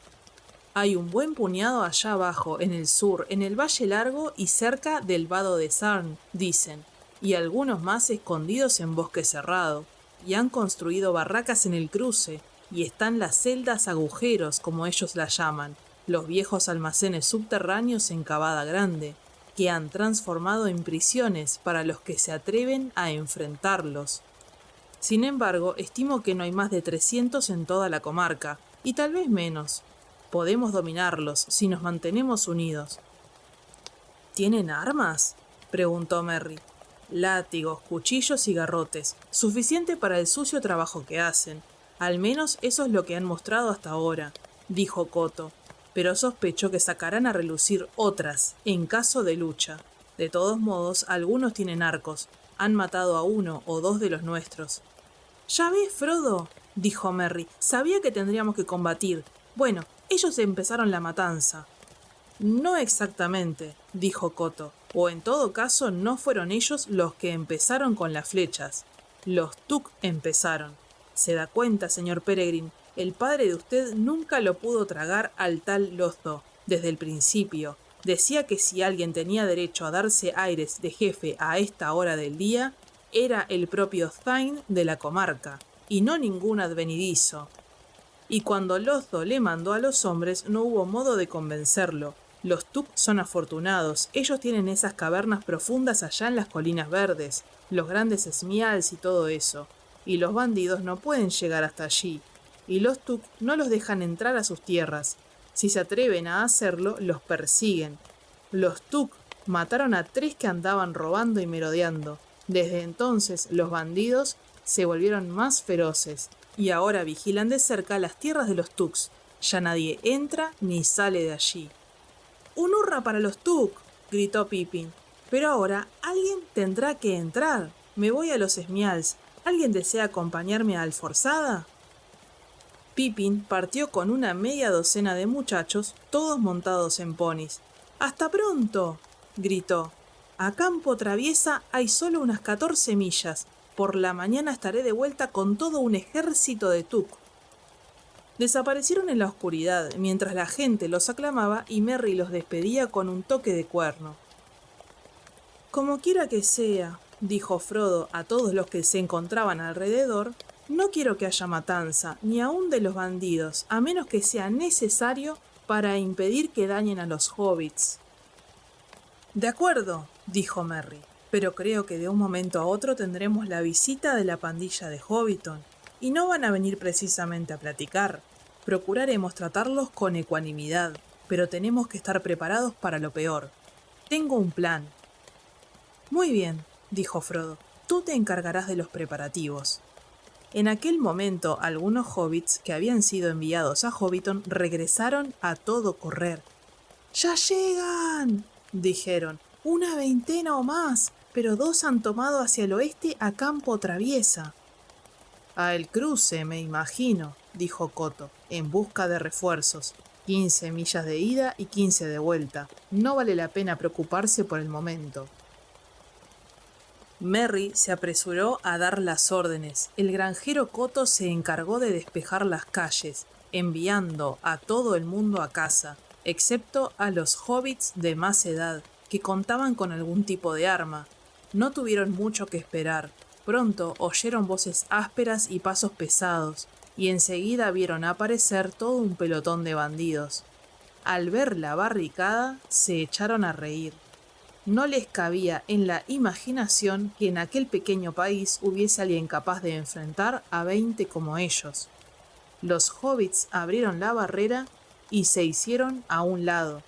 [SPEAKER 1] Hay un buen puñado allá abajo, en el sur, en el Valle Largo y cerca del vado de Sarn, dicen, y algunos más escondidos en bosque cerrado, y han construido barracas en el cruce, y están las celdas agujeros, como ellos las llaman, los viejos almacenes subterráneos en Cavada Grande, que han transformado en prisiones para los que se atreven a enfrentarlos. Sin embargo, estimo que no hay más de 300 en toda la comarca, y tal vez menos. Podemos dominarlos si nos mantenemos unidos. ¿Tienen armas?, preguntó Merry. Látigos, cuchillos y garrotes, suficiente para el sucio trabajo que hacen. Al menos eso es lo que han mostrado hasta ahora, dijo Coto, pero sospecho que sacarán a relucir otras, en caso de lucha. De todos modos, algunos tienen arcos. Han matado a 1 o 2 de los nuestros. «Ya ves, Frodo», dijo Merry, «sabía que tendríamos que combatir. Bueno, ellos empezaron la matanza». «No exactamente», dijo Coto, «o en todo caso no fueron ellos los que empezaron con las flechas. Los Tuk empezaron. Se da cuenta, señor Peregrine, el padre de usted nunca lo pudo tragar al tal Lotho, desde el principio. Decía que si alguien tenía derecho a darse aires de jefe a esta hora del día, era el propio Thain de la comarca, y no ningún advenedizo. Y cuando Lotho le mandó a los hombres, no hubo modo de convencerlo. Los Tuk son afortunados, ellos tienen esas cavernas profundas allá en las colinas verdes, los grandes Smials y todo eso, y los bandidos no pueden llegar hasta allí, y los Tuk no los dejan entrar a sus tierras. Si se atreven a hacerlo, los persiguen. Los Tuk mataron a 3 que andaban robando y merodeando. Desde entonces los bandidos se volvieron más feroces y ahora vigilan de cerca las tierras de los Tuks. Ya nadie entra ni sale de allí. ¡Un hurra para los Tuk!, gritó Pippin. Pero ahora alguien tendrá que entrar. Me voy a los Smials. ¿Alguien desea acompañarme a Alforzada? Pippin partió con una media docena de muchachos, todos montados en ponis. ¡Hasta pronto!, gritó. A campo traviesa hay solo unas 14 millas. Por la mañana estaré de vuelta con todo un ejército de Tuk. Desaparecieron en la oscuridad, mientras la gente los aclamaba y Merry los despedía con un toque de cuerno. Como quiera que sea, dijo Frodo a todos los que se encontraban alrededor, no quiero que haya matanza, ni aun de los bandidos, a menos que sea necesario para impedir que dañen a los hobbits. De acuerdo, dijo Merry, pero creo que de un momento a otro tendremos la visita de la pandilla de Hobbiton, y no van a venir precisamente a platicar. Procuraremos tratarlos con ecuanimidad, pero tenemos que estar preparados para lo peor. Tengo un plan. Muy bien, dijo Frodo, tú te encargarás de los preparativos. En aquel momento, algunos hobbits que habían sido enviados a Hobbiton regresaron a todo correr. ¡Ya llegan!, dijeron. Una veintena o más, pero 2 han tomado hacia el oeste a campo traviesa. A el cruce, me imagino, dijo Coto, en busca de refuerzos. 15 millas de ida y 15 de vuelta. No vale la pena preocuparse por el momento. Merry se apresuró a dar las órdenes. El granjero Coto se encargó de despejar las calles, enviando a todo el mundo a casa, excepto a los hobbits de más edad, que contaban con algún tipo de arma. No tuvieron mucho que esperar. Pronto oyeron voces ásperas y pasos pesados, y enseguida vieron aparecer todo un pelotón de bandidos. Al ver la barricada, se echaron a reír. No les cabía en la imaginación que en aquel pequeño país hubiese alguien capaz de enfrentar a 20 como ellos. Los hobbits abrieron la barrera y se hicieron a un lado.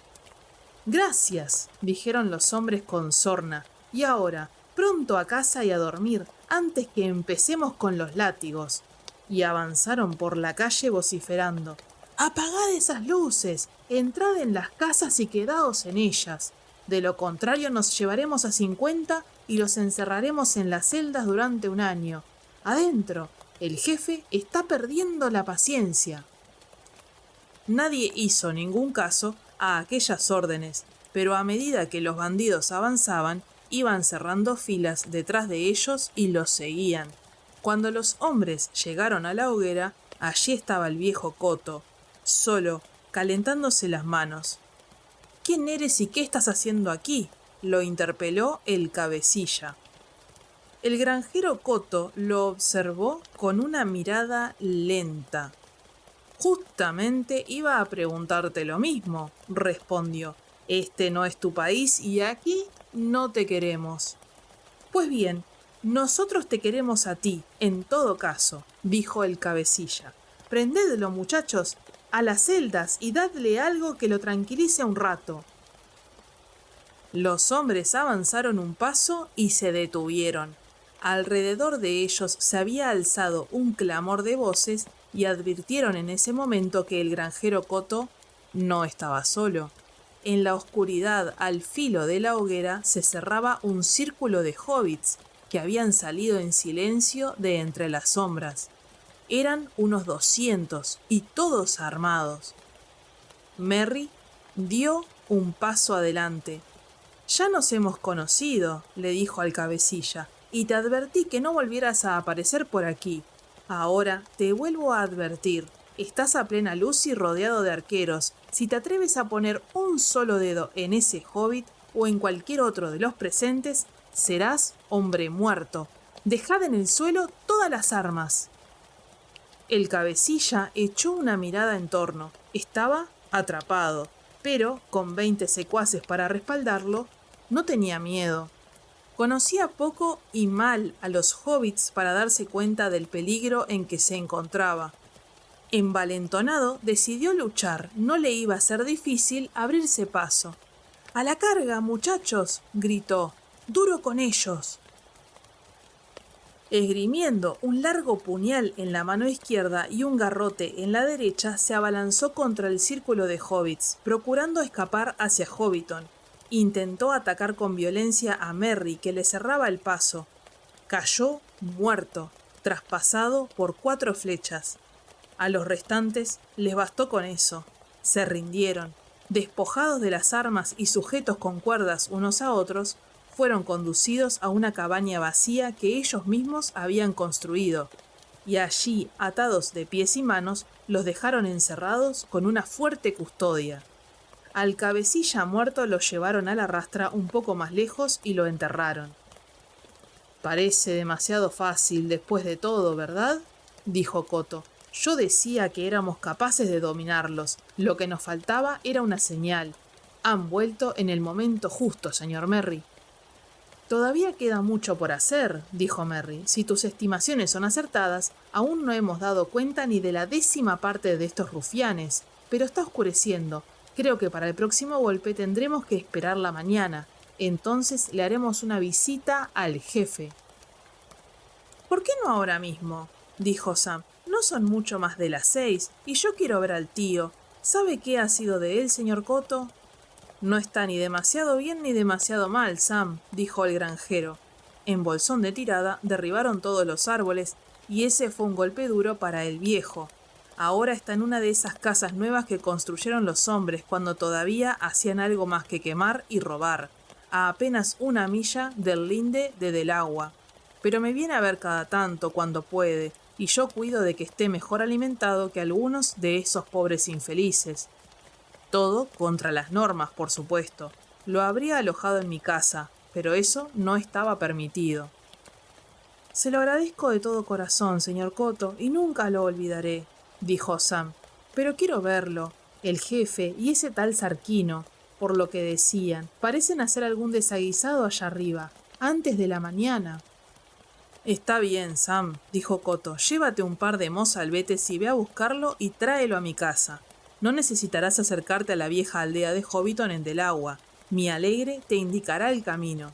[SPEAKER 1] «Gracias», dijeron los hombres con sorna, «y ahora, pronto a casa y a dormir, antes que empecemos con los látigos». Y avanzaron por la calle vociferando. «Apagad esas luces, entrad en las casas y quedaos en ellas. De lo contrario nos llevaremos a 50 y los encerraremos en las celdas durante un año. Adentro, El jefe está perdiendo la paciencia. Nadie hizo ningún caso a aquellas órdenes, pero a medida que los bandidos avanzaban, iban cerrando filas detrás de ellos y los seguían. Cuando los hombres llegaron a la hoguera, allí estaba el viejo Coto, solo, calentándose las manos. ¿Quién eres y qué estás haciendo aquí?, lo interpeló el cabecilla. El granjero Coto lo observó con una mirada lenta. Justamente iba a preguntarte lo mismo, respondió. Este no es tu país y aquí no te queremos. Pues bien, nosotros te queremos a ti, en todo caso, dijo el cabecilla. Prendedlo, muchachos, a las celdas y dadle algo que lo tranquilice un rato. Los hombres avanzaron un paso y se detuvieron. Alrededor de ellos se había alzado un clamor de voces y advirtieron en ese momento que el granjero Coto no estaba solo. En la oscuridad, al filo de la hoguera, se cerraba un círculo de hobbits que habían salido en silencio de entre las sombras. Eran unos 200 y todos armados. Merry dio un paso adelante. «Ya nos hemos conocido», le dijo al cabecilla, «y te advertí que no volvieras a aparecer por aquí. Ahora te vuelvo a advertir. Estás a plena luz y rodeado de arqueros. Si te atreves a poner un solo dedo en ese hobbit o en cualquier otro de los presentes, serás hombre muerto. Dejad en el suelo todas las armas». El cabecilla echó una mirada en torno. Estaba atrapado, pero con 20 secuaces para respaldarlo, no tenía miedo. Conocía poco y mal a los hobbits para darse cuenta del peligro en que se encontraba. Envalentonado, decidió luchar. No le iba a ser difícil abrirse paso. «¡A la carga, muchachos!», gritó. «¡Duro con ellos!». Esgrimiendo un largo puñal en la mano izquierda y un garrote en la derecha, se abalanzó contra el círculo de hobbits, procurando escapar hacia Hobbiton. Intentó atacar con violencia a Merry, que le cerraba el paso. Cayó muerto, traspasado por 4 flechas. A los restantes les bastó con eso. Se rindieron. Despojados de las armas y sujetos con cuerdas unos a otros, fueron conducidos a una cabaña vacía que ellos mismos habían construido, y allí, atados de pies y manos, los dejaron encerrados con una fuerte custodia. Al cabecilla muerto lo llevaron a la rastra un poco más lejos y lo enterraron. «Parece demasiado fácil después de todo, ¿verdad?», dijo Coto. «Yo decía que éramos capaces de dominarlos. Lo que nos faltaba era una señal. Han vuelto en el momento justo, señor Merry». «Todavía queda mucho por hacer», dijo Merry. «Si tus estimaciones son acertadas, aún no hemos dado cuenta ni de la 10ª parte de estos rufianes. Pero está oscureciendo. Creo que para el próximo golpe tendremos que esperar la mañana. Entonces le haremos una visita al jefe». «¿Por qué no ahora mismo?», dijo Sam. «No son mucho más de las 6 y yo quiero ver al tío. ¿Sabe qué ha sido de él, señor Coto?» «No está ni demasiado bien ni demasiado mal, Sam», dijo el granjero. En Bolsón de Tirada derribaron todos los árboles y ese fue un golpe duro para el viejo. Ahora está en una de esas casas nuevas que construyeron los hombres cuando todavía hacían algo más que quemar y robar, a apenas 1 milla del linde de Delagua. Pero me viene a ver cada tanto cuando puede, y yo cuido de que esté mejor alimentado que algunos de esos pobres infelices. Todo contra las normas, por supuesto. Lo habría alojado en mi casa, pero eso no estaba permitido. «Se lo agradezco de todo corazón, señor Coto, y nunca lo olvidaré», dijo Sam. «Pero quiero verlo. El jefe y ese tal Sarquino, por lo que decían, parecen hacer algún desaguisado allá arriba, antes de la mañana». «Está bien, Sam», dijo Coto. «Llévate un par de mozalbetes y ve a buscarlo y tráelo a mi casa. No necesitarás acercarte a la vieja aldea de Hobbiton en Delagua. Mi alegre te indicará el camino».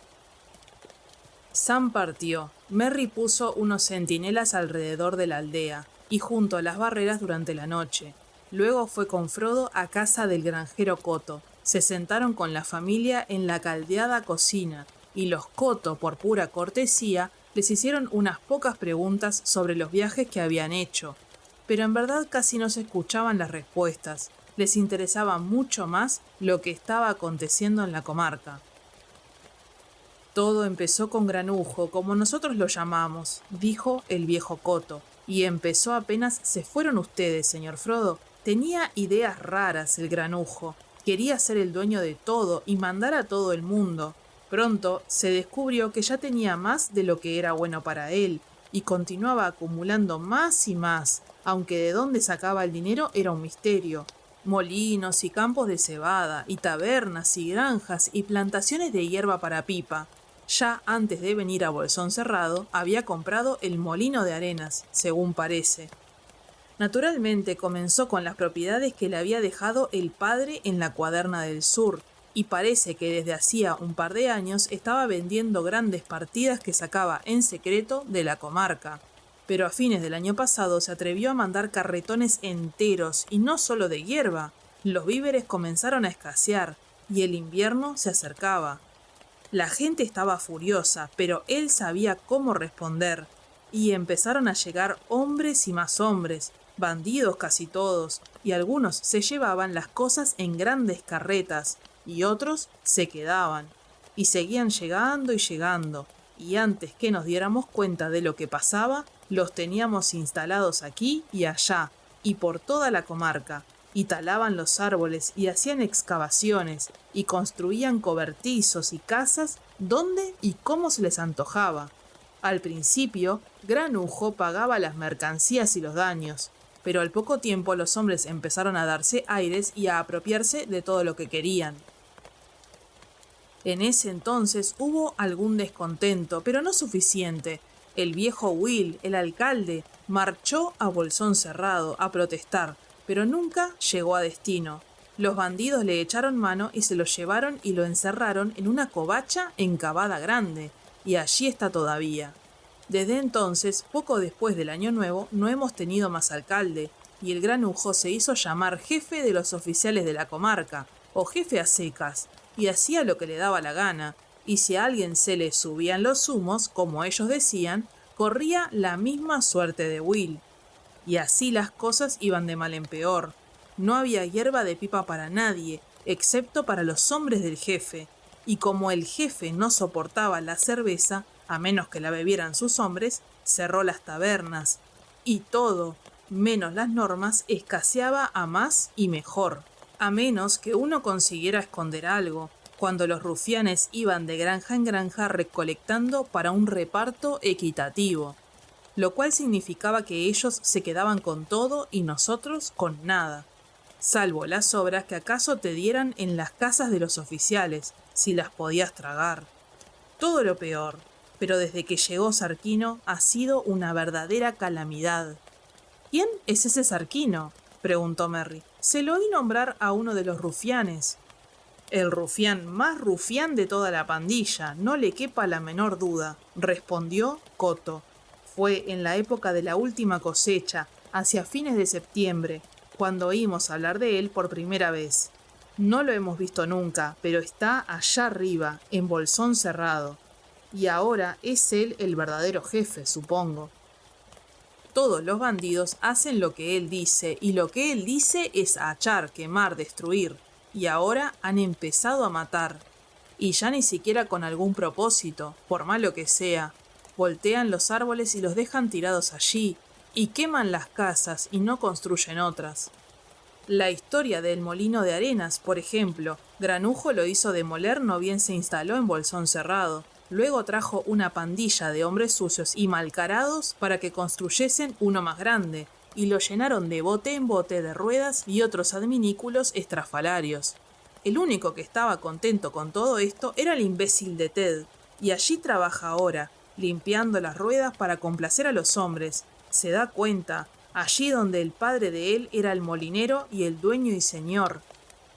[SPEAKER 1] Sam partió. Merry puso unos centinelas alrededor de la aldea y junto a las barreras durante la noche. Luego fue con Frodo a casa del granjero Coto. Se sentaron con la familia en la caldeada cocina y los Coto, por pura cortesía, Les hicieron unas pocas preguntas sobre los viajes que habían hecho, pero en verdad casi no se escuchaban las respuestas. Les interesaba mucho más lo que estaba aconteciendo en la comarca. Todo empezó con Granujo, como nosotros lo llamamos, dijo el viejo Coto, y empezó apenas se fueron ustedes, señor Frodo. Tenía ideas raras el Granujo. Quería ser el dueño de todo y mandar a todo el mundo. Pronto se descubrió que ya tenía más de lo que era bueno para él, y continuaba acumulando más y más, aunque de dónde sacaba el dinero era un misterio. Molinos y campos de cebada, y tabernas y granjas y plantaciones de hierba para pipa. Ya antes de venir a Bolsón Cerrado, había comprado el molino de arenas, según parece. Naturalmente comenzó con las propiedades que le había dejado el padre en la Cuaderna del Sur, y parece que desde hacía un par de años estaba vendiendo grandes partidas que sacaba en secreto de la comarca. Pero a fines del año pasado se atrevió a mandar carretones enteros, y no solo de hierba. Los víveres comenzaron a escasear, y el invierno se acercaba. La gente estaba furiosa, pero él sabía cómo responder, y empezaron a llegar hombres y más hombres, bandidos casi todos, y algunos se llevaban las cosas en grandes carretas, y otros se quedaban, y seguían llegando, y antes que nos diéramos cuenta de lo que pasaba, los teníamos instalados aquí y allá, y por toda la comarca, y talaban los árboles y hacían excavaciones, y construían cobertizos y casas donde y cómo se les antojaba. Al principio, Granujo pagaba las mercancías y los daños, pero al poco tiempo los hombres empezaron a darse aires y a apropiarse de todo lo que querían. En ese entonces hubo algún descontento, pero no suficiente. El viejo Will, el alcalde, marchó a Bolsón Cerrado a protestar, pero nunca llegó a destino. Los bandidos le echaron mano y se lo llevaron y lo encerraron en una covacha encavada grande, y allí está todavía. Desde entonces, poco después del Año Nuevo, no hemos tenido más alcalde, y el Granujo se hizo llamar jefe de los oficiales de la comarca, o jefe a secas, y hacía lo que le daba la gana, y si a alguien se le subían los humos, como ellos decían, corría la misma suerte de Will. Y así las cosas iban de mal en peor. No había hierba de pipa para nadie, excepto para los hombres del jefe, y como el jefe no soportaba la cerveza, a menos que la bebieran sus hombres, cerró las tabernas, y todo, menos las normas, escaseaba a más y mejor, a menos que uno consiguiera esconder algo, cuando los rufianes iban de granja en granja recolectando para un reparto equitativo, lo cual significaba que ellos se quedaban con todo y nosotros con nada, salvo las sobras que acaso te dieran en las casas de los oficiales, si las podías tragar. Todo lo peor, pero desde que llegó Sarquino ha sido una verdadera calamidad. ¿Quién es ese Sarquino?, preguntó Merry. Se lo oí nombrar a uno de los rufianes. El rufián más rufián de toda la pandilla, no le quepa la menor duda, respondió Coto. Fue en la época de la última cosecha, hacia fines de septiembre, cuando oímos hablar de él por primera vez. No lo hemos visto nunca, pero está allá arriba, en Bolsón Cerrado. Y ahora es él el verdadero jefe, supongo. Todos los bandidos hacen lo que él dice, y lo que él dice es achar, quemar, destruir. Y ahora han empezado a matar. Y ya ni siquiera con algún propósito, por malo que sea. Voltean los árboles y los dejan tirados allí, y queman las casas y no construyen otras. La historia del molino de arenas, por ejemplo, Granujo lo hizo demoler no bien se instaló en Bolsón Cerrado. Luego trajo una pandilla de hombres sucios y malcarados para que construyesen uno más grande, y lo llenaron de bote en bote de ruedas y otros adminículos estrafalarios. El único que estaba contento con todo esto era el imbécil de Ted, y allí trabaja ahora, limpiando las ruedas para complacer a los hombres. Se da cuenta, allí donde el padre de él era el molinero y el dueño y señor.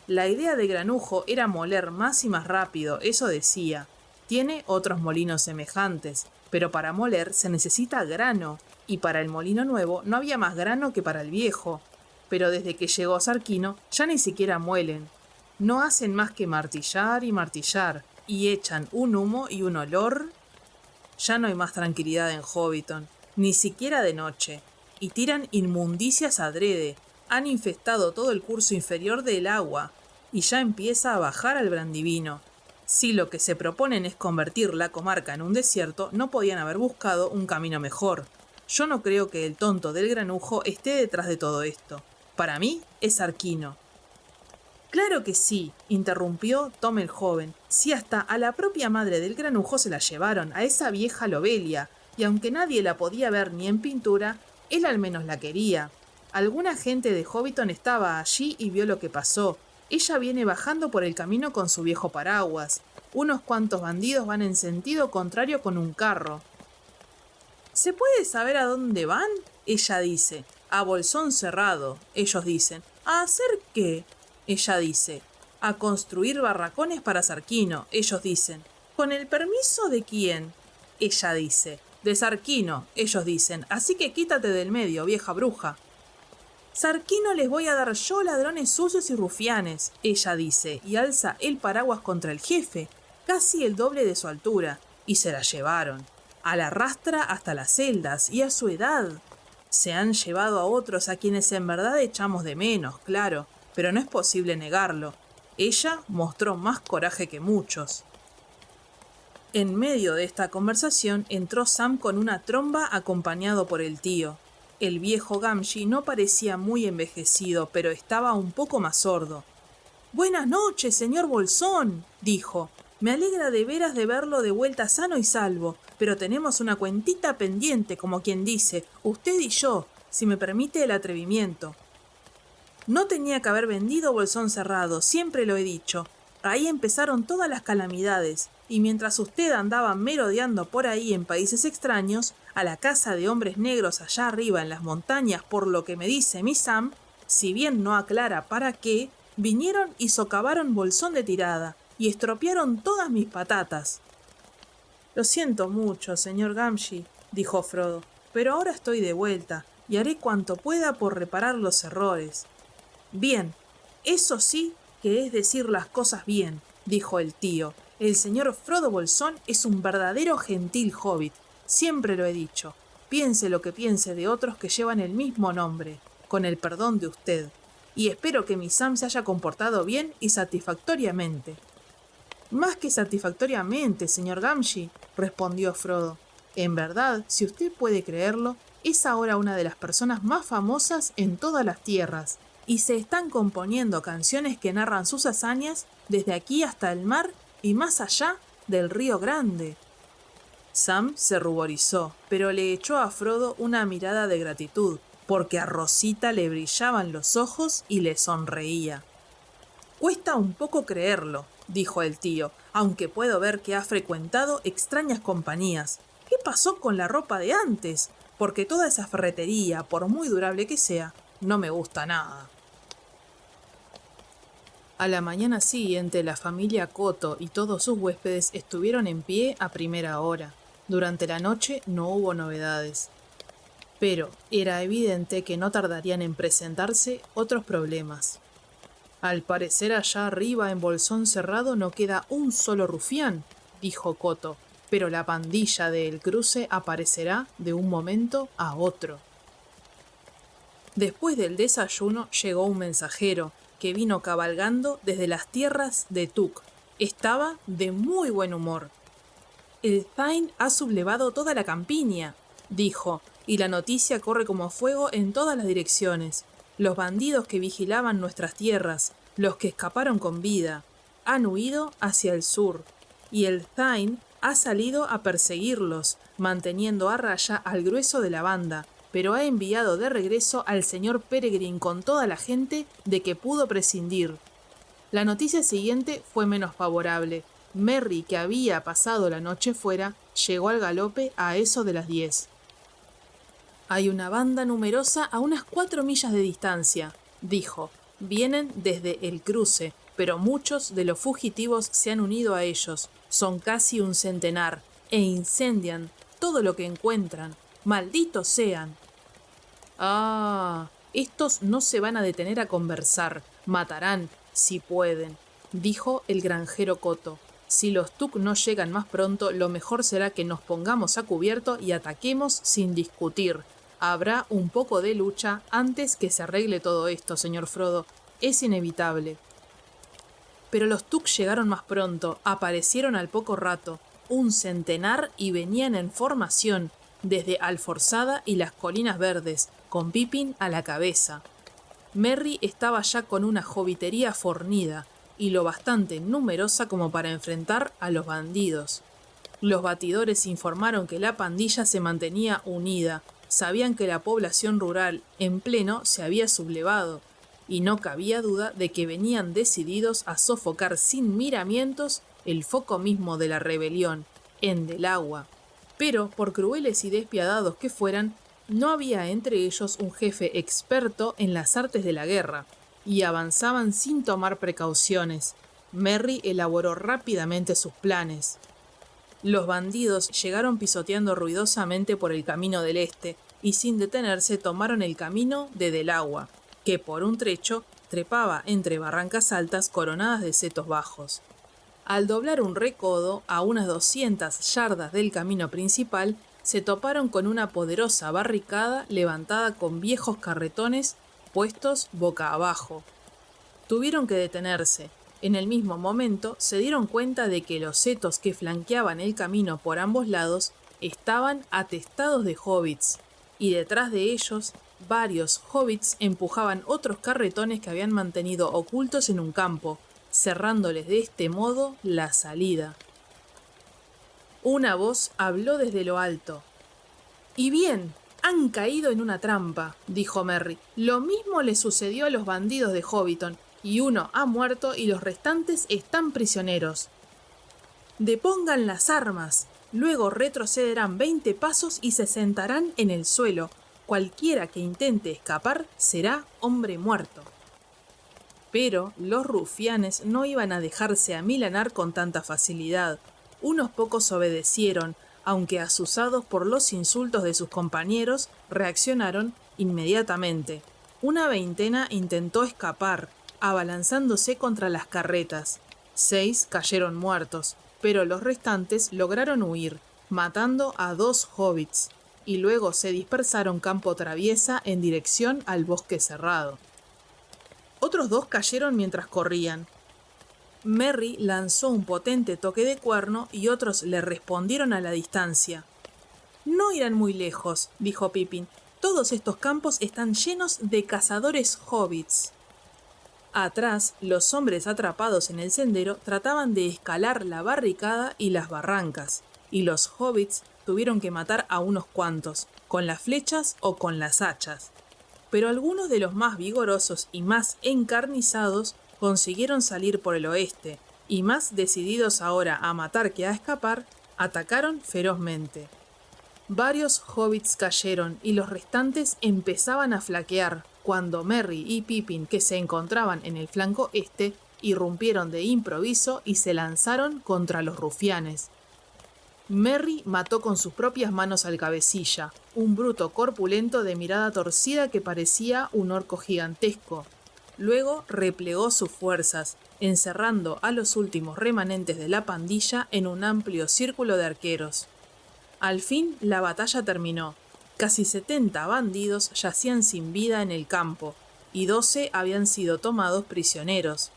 [SPEAKER 1] La idea de Granujo era moler más y más rápido, eso decía. Tiene otros molinos semejantes, pero para moler se necesita grano, y para el molino nuevo no había más grano que para el viejo. Pero desde que llegó Sarquino ya ni siquiera muelen. No hacen más que martillar, y echan un humo y un olor. Ya no hay más tranquilidad en Hobbiton, ni siquiera de noche, y tiran inmundicias adrede. Han infestado todo el curso inferior del agua, y ya empieza a bajar al Brandivino. Si lo que se proponen es convertir la comarca en un desierto, no podían haber buscado un camino mejor. Yo no creo que el tonto del granujo esté detrás de todo esto. Para mí es Arquino. Claro que sí, interrumpió Tom el joven. Si hasta a la propia madre del granujo se la llevaron, a esa vieja Lobelia, y aunque nadie la podía ver ni en pintura, él al menos la quería. Alguna gente de Hobbiton estaba allí y vio lo que pasó. Ella viene bajando por el camino con su viejo paraguas. Unos cuantos bandidos van en sentido contrario con un carro. ¿Se puede saber a dónde van? Ella dice. A Bolsón Cerrado, ellos dicen. ¿A hacer qué? Ella dice. A construir barracones para Sarquino, ellos dicen. ¿Con el permiso de quién? Ella dice. De Sarquino, ellos dicen. Así que quítate del medio, vieja bruja. Sarquino les voy a dar yo, ladrones sucios y rufianes, ella dice, y alza el paraguas contra el jefe, casi el doble de su altura, y se la llevaron. A la rastra hasta las celdas, y a su edad. Se han llevado a otros a quienes en verdad echamos de menos, claro, pero no es posible negarlo. Ella mostró más coraje que muchos. En medio de esta conversación entró Sam con una tromba acompañado por el tío. El viejo Gamgee no parecía muy envejecido, pero estaba un poco más sordo. «Buenas noches, señor Bolsón», dijo. «Me alegra de veras de verlo de vuelta sano y salvo, pero tenemos una cuentita pendiente, como quien dice, usted y yo, si me permite el atrevimiento». No tenía que haber vendido Bolsón Cerrado, siempre lo he dicho. Ahí empezaron todas las calamidades, y mientras usted andaba merodeando por ahí en países extraños, a la casa de hombres negros allá arriba en las montañas, por lo que me dice mi Sam, si bien no aclara para qué, vinieron y socavaron Bolsón de tirada, y estropearon todas mis patatas. Lo siento mucho, señor Gamgee, dijo Frodo, pero ahora estoy de vuelta, y haré cuanto pueda por reparar los errores. Bien, eso sí que es decir las cosas bien, dijo el tío. El señor Frodo Bolsón es un verdadero gentil hobbit. Siempre lo he dicho. Piense lo que piense de otros que llevan el mismo nombre, con el perdón de usted. Y espero que mi Sam se haya comportado bien y satisfactoriamente. Más que satisfactoriamente, señor Gamgee, respondió Frodo. En verdad, si usted puede creerlo, es ahora una de las personas más famosas en todas las tierras. Y se están componiendo canciones que narran sus hazañas desde aquí hasta el mar y más allá del Río Grande. Sam se ruborizó, pero le echó a Frodo una mirada de gratitud, porque a Rosita le brillaban los ojos y le sonreía. «Cuesta un poco creerlo», dijo el tío, «aunque puedo ver que ha frecuentado extrañas compañías. ¿Qué pasó con la ropa de antes? Porque toda esa ferretería, por muy durable que sea, no me gusta nada». A la mañana siguiente, la familia Coto y todos sus huéspedes estuvieron en pie a primera hora. Durante la noche no hubo novedades. Pero era evidente que no tardarían en presentarse otros problemas. «Al parecer allá arriba en Bolsón Cerrado no queda un solo rufián», dijo Coto, «pero la pandilla de El Cruce aparecerá de un momento a otro». Después del desayuno llegó un mensajero, que vino cabalgando desde las tierras de Tuk. Estaba de muy buen humor. «El Thain ha sublevado toda la campiña», dijo, «y la noticia corre como fuego en todas las direcciones. Los bandidos que vigilaban nuestras tierras, los que escaparon con vida, han huido hacia el sur, y el Thain ha salido a perseguirlos, manteniendo a raya al grueso de la banda, pero ha enviado de regreso al señor Peregrine con toda la gente de que pudo prescindir». La noticia siguiente fue menos favorable. Merry, que había pasado la noche fuera, llegó al galope a eso de las 10. «Hay una banda numerosa a unas 4 millas de distancia», dijo. «Vienen desde El Cruce, pero muchos de los fugitivos se han unido a ellos. Son casi un centenar, e incendian todo lo que encuentran. ¡Malditos sean!». «Ah, estos no se van a detener a conversar. Matarán, si pueden», dijo el granjero Coto. Si los Tuk no llegan más pronto, lo mejor será que nos pongamos a cubierto y ataquemos sin discutir. Habrá un poco de lucha antes que se arregle todo esto, señor Frodo. Es inevitable. Pero los Tuk llegaron más pronto, aparecieron al poco rato, un centenar, y venían en formación, desde Alforzada y las Colinas Verdes, con Pippin a la cabeza. Merry estaba ya con una hobbitería fornida, y lo bastante numerosa como para enfrentar a los bandidos. Los batidores informaron que la pandilla se mantenía unida, sabían que la población rural en pleno se había sublevado, y no cabía duda de que venían decididos a sofocar sin miramientos el foco mismo de la rebelión, en Del Agua. Pero, por crueles y despiadados que fueran, no había entre ellos un jefe experto en las artes de la guerra, y avanzaban sin tomar precauciones. Merry elaboró rápidamente sus planes. Los bandidos llegaron pisoteando ruidosamente por el camino del este, y sin detenerse tomaron el camino de Del Agua, que por un trecho trepaba entre barrancas altas coronadas de setos bajos. Al doblar un recodo, a unas 200 yardas del camino principal, se toparon con una poderosa barricada levantada con viejos carretones puestos boca abajo. Tuvieron que detenerse. En el mismo momento se dieron cuenta de que los setos que flanqueaban el camino por ambos lados estaban atestados de hobbits, y detrás de ellos varios hobbits empujaban otros carretones que habían mantenido ocultos en un campo, cerrándoles de este modo la salida. Una voz habló desde lo alto. «Y bien, han caído en una trampa», dijo Merry. «Lo mismo le sucedió a los bandidos de Hobbiton, y uno ha muerto y los restantes están prisioneros. Depongan las armas, luego retrocederán 20 pasos y se sentarán en el suelo. Cualquiera que intente escapar será hombre muerto». Pero los rufianes no iban a dejarse amilanar con tanta facilidad. Unos pocos obedecieron, aunque asusados por los insultos de sus compañeros, reaccionaron inmediatamente. Una veintena intentó escapar, abalanzándose contra las carretas. 6 cayeron muertos, pero los restantes lograron huir, matando a 2 hobbits, y luego se dispersaron campo traviesa en dirección al bosque cerrado. Otros 2 cayeron mientras corrían. Merry lanzó un potente toque de cuerno y otros le respondieron a la distancia. «No irán muy lejos», dijo Pippin. «Todos estos campos están llenos de cazadores hobbits». Atrás, los hombres atrapados en el sendero trataban de escalar la barricada y las barrancas, y los hobbits tuvieron que matar a unos cuantos, con las flechas o con las hachas. Pero algunos de los más vigorosos y más encarnizados consiguieron salir por el oeste, y más decididos ahora a matar que a escapar, atacaron ferozmente. Varios hobbits cayeron y los restantes empezaban a flaquear, cuando Merry y Pippin, que se encontraban en el flanco este, irrumpieron de improviso y se lanzaron contra los rufianes. Merry mató con sus propias manos al cabecilla, un bruto corpulento de mirada torcida que parecía un orco gigantesco. Luego replegó sus fuerzas, encerrando a los últimos remanentes de la pandilla en un amplio círculo de arqueros. Al fin la batalla terminó. Casi 70 bandidos yacían sin vida en el campo, y 12 habían sido tomados prisioneros.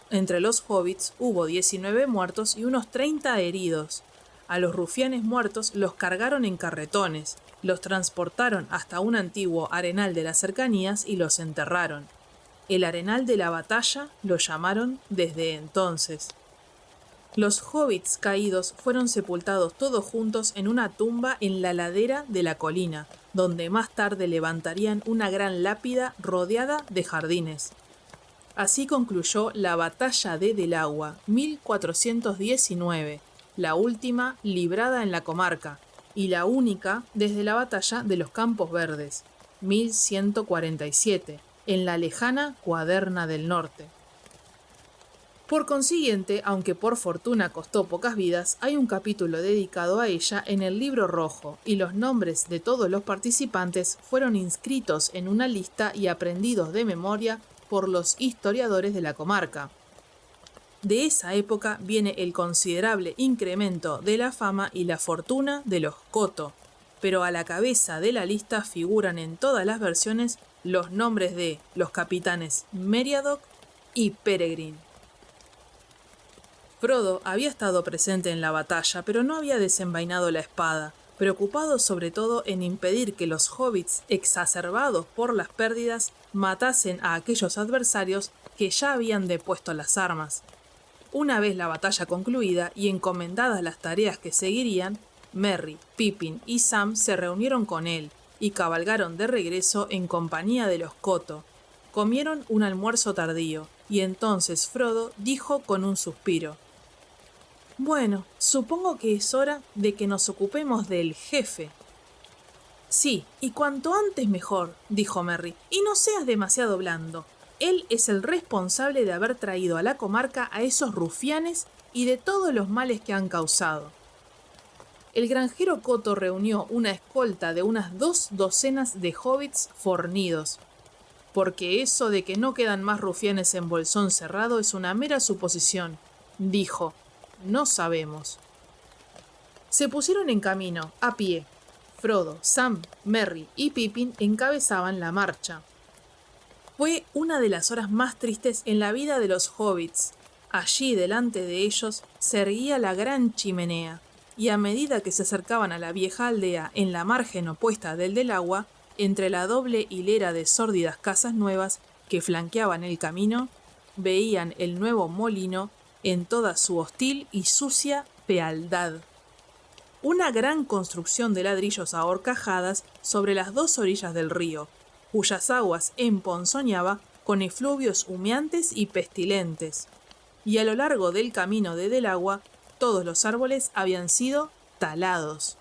[SPEAKER 1] Entre los hobbits hubo 19 muertos y unos 30 heridos. A los rufianes muertos los cargaron en carretones, los transportaron hasta un antiguo arenal de las cercanías y los enterraron. El arenal de la batalla lo llamaron desde entonces. Los hobbits caídos fueron sepultados todos juntos en una tumba en la ladera de la colina, donde más tarde levantarían una gran lápida rodeada de jardines. Así concluyó la batalla de Del Agua, 1419, la última librada en la comarca, y la única desde la batalla de los Campos Verdes, 1147, en la lejana Cuaderna del Norte. Por consiguiente, aunque por fortuna costó pocas vidas, hay un capítulo dedicado a ella en el Libro Rojo, y los nombres de todos los participantes fueron inscritos en una lista y aprendidos de memoria por los historiadores de la comarca. De esa época viene el considerable incremento de la fama y la fortuna de los Coto, pero a la cabeza de la lista figuran en todas las versiones los nombres de los capitanes Meriadoc y Peregrine. Frodo había estado presente en la batalla, pero no había desenvainado la espada, preocupado sobre todo en impedir que los hobbits, exacerbados por las pérdidas, matasen a aquellos adversarios que ya habían depuesto las armas. Una vez la batalla concluida y encomendadas las tareas que seguirían, Merry, Pippin y Sam se reunieron con él y cabalgaron de regreso en compañía de los Coto. Comieron un almuerzo tardío, y entonces Frodo dijo con un suspiro: «Bueno, supongo que es hora de que nos ocupemos del jefe». «Sí, y cuanto antes mejor», dijo Merry, «y no seas demasiado blando. Él es el responsable de haber traído a la comarca a esos rufianes y de todos los males que han causado». El granjero Coto reunió una escolta de unas 2 docenas de hobbits fornidos, porque eso de que no quedan más rufianes en Bolsón Cerrado es una mera suposición, dijo. No sabemos. Se pusieron en camino, a pie. Frodo, Sam, Merry y Pippin encabezaban la marcha. Fue una de las horas más tristes en la vida de los hobbits. Allí, delante de ellos, se erguía la gran chimenea, y a medida que se acercaban a la vieja aldea en la margen opuesta del agua, entre la doble hilera de sórdidas casas nuevas que flanqueaban el camino, veían el nuevo molino en toda su hostil y sucia fealdad. Una gran construcción de ladrillos a horcajadas sobre las 2 orillas del río, cuyas aguas emponzoñaba con efluvios humeantes y pestilentes, y a lo largo del camino de del agua todos los árboles habían sido talados.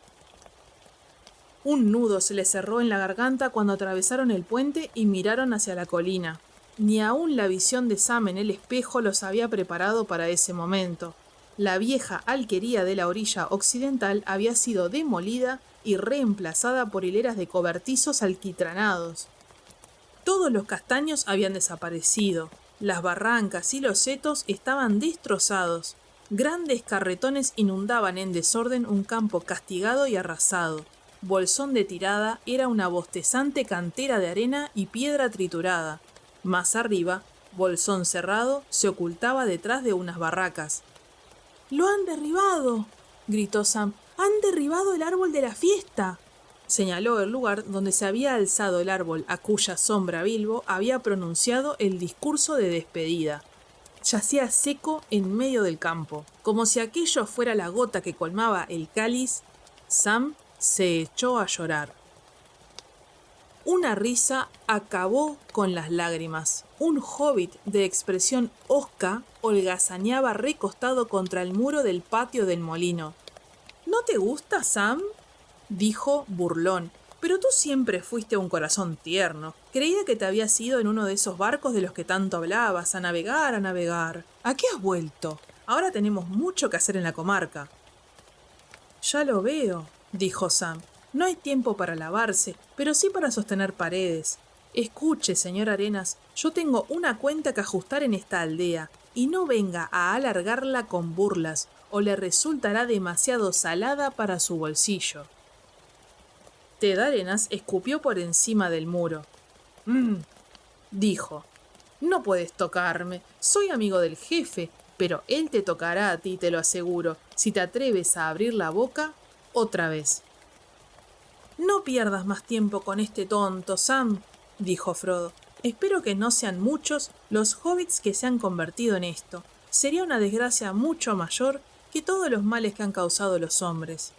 [SPEAKER 1] Un nudo se les cerró en la garganta cuando atravesaron el puente y miraron hacia la colina. Ni aún la visión de Sam en el espejo los había preparado para ese momento. La vieja alquería de la orilla occidental había sido demolida y reemplazada por hileras de cobertizos alquitranados. Todos los castaños habían desaparecido. Las barrancas y los setos estaban destrozados. Grandes carretones inundaban en desorden un campo castigado y arrasado. Bolsón de Tirada era una bostezante cantera de arena y piedra triturada. Más arriba, Bolsón Cerrado se ocultaba detrás de unas barracas. «¡Lo han derribado!», gritó Sam. «¡Han derribado el árbol de la fiesta!». Señaló el lugar donde se había alzado el árbol a cuya sombra Bilbo había pronunciado el discurso de despedida. Yacía seco en medio del campo. Como si aquello fuera la gota que colmaba el cáliz, Sam se echó a llorar. Una risa acabó con las lágrimas. Un hobbit de expresión hosca holgazaneaba recostado contra el muro del patio del molino. «¿No te gusta, Sam?», dijo burlón. «Pero tú siempre fuiste un corazón tierno. Creía que te habías ido en uno de esos barcos de los que tanto hablabas, a navegar, a navegar. ¿A qué has vuelto? Ahora tenemos mucho que hacer en la comarca». «Ya lo veo», dijo Sam. «No hay tiempo para lavarse, pero sí para sostener paredes. Escuche, señor Arenas, yo tengo una cuenta que ajustar en esta aldea, y no venga a alargarla con burlas, o le resultará demasiado salada para su bolsillo». Ted Arenas escupió por encima del muro. Dijo. «No puedes tocarme. Soy amigo del jefe, pero él te tocará a ti, te lo aseguro, si te atreves a abrir la boca otra vez». «No pierdas más tiempo con este tonto, Sam», dijo Frodo. «Espero que no sean muchos los hobbits que se han convertido en esto. Sería una desgracia mucho mayor que todos los males que han causado los hombres».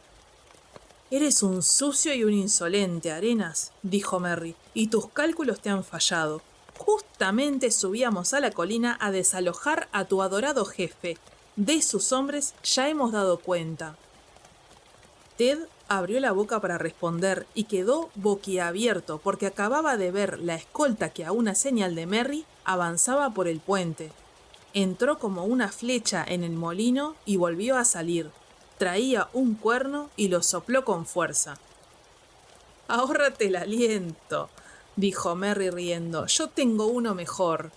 [SPEAKER 1] «Eres un sucio y un insolente, Arenas», dijo Merry, «y tus cálculos te han fallado. Justamente subíamos a la colina a desalojar a tu adorado jefe. De sus hombres ya hemos dado cuenta». Ted abrió la boca para responder y quedó boquiabierto porque acababa de ver la escolta que a una señal de Merry avanzaba por el puente. Entró como una flecha en el molino y volvió a salir. Traía un cuerno y lo sopló con fuerza. «Ahórrate el aliento», dijo Merry riendo. «Yo tengo uno mejor».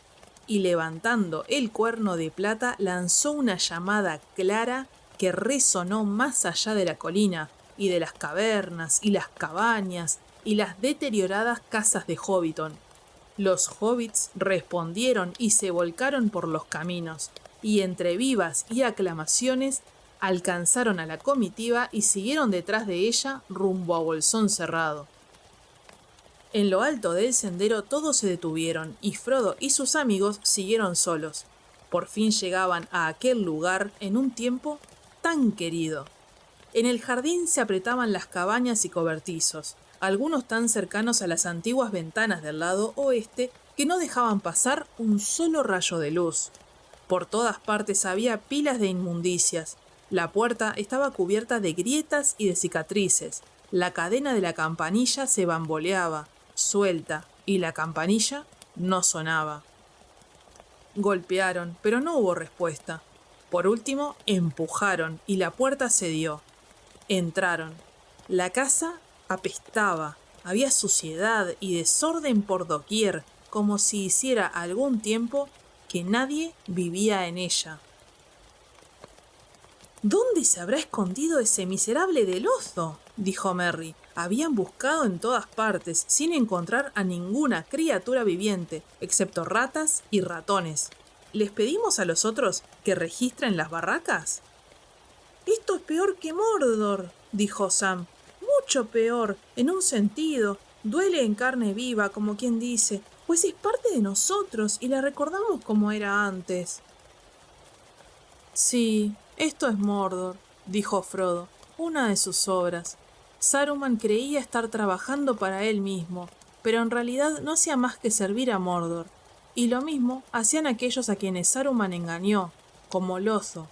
[SPEAKER 1] y levantando el cuerno de plata lanzó una llamada clara que resonó más allá de la colina y de las cavernas y las cabañas y las deterioradas casas de Hobbiton. Los hobbits respondieron y se volcaron por los caminos, y entre vivas y aclamaciones alcanzaron a la comitiva y siguieron detrás de ella rumbo a Bolsón Cerrado. En lo alto del sendero todos se detuvieron y Frodo y sus amigos siguieron solos. Por fin llegaban a aquel lugar en un tiempo tan querido. En el jardín se apretaban las cabañas y cobertizos, algunos tan cercanos a las antiguas ventanas del lado oeste que no dejaban pasar un solo rayo de luz. Por todas partes había pilas de inmundicias. La puerta estaba cubierta de grietas y de cicatrices. La cadena de la campanilla se bamboleaba, suelta, y la campanilla no sonaba. Golpearon, pero no hubo respuesta. Por último, empujaron y la puerta cedió. Entraron. La casa apestaba. Había suciedad y desorden por doquier, como si hiciera algún tiempo que nadie vivía en ella. ¿Dónde se habrá escondido ese miserable del oso?, dijo Merry. Habían buscado en todas partes, sin encontrar a ninguna criatura viviente, excepto ratas y ratones. ¿Les pedimos a los otros que registren las barracas? Esto es peor que Mordor, dijo Sam. Mucho peor, en un sentido. Duele en carne viva, como quien dice, pues es parte de nosotros y la recordamos como era antes. Sí, esto es Mordor, dijo Frodo, una de sus obras. Saruman creía estar trabajando para él mismo, pero en realidad no hacía más que servir a Mordor. Y lo mismo hacían aquellos a quienes Saruman engañó, como Lozo.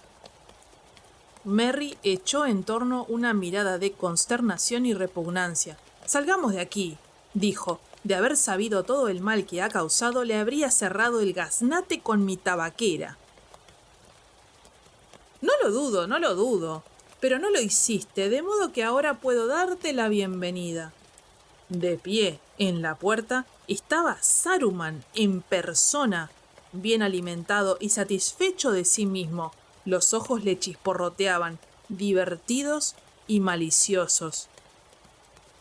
[SPEAKER 1] Merry echó en torno una mirada de consternación y repugnancia. «Salgamos de aquí», dijo. «De haber sabido todo el mal que ha causado, le habría cerrado el gaznate con mi tabaquera». No lo dudo, pero no lo hiciste, de modo que ahora puedo darte la bienvenida. De pie, en la puerta, estaba Saruman en persona, bien alimentado y satisfecho de sí mismo. Los ojos le chisporroteaban, divertidos y maliciosos.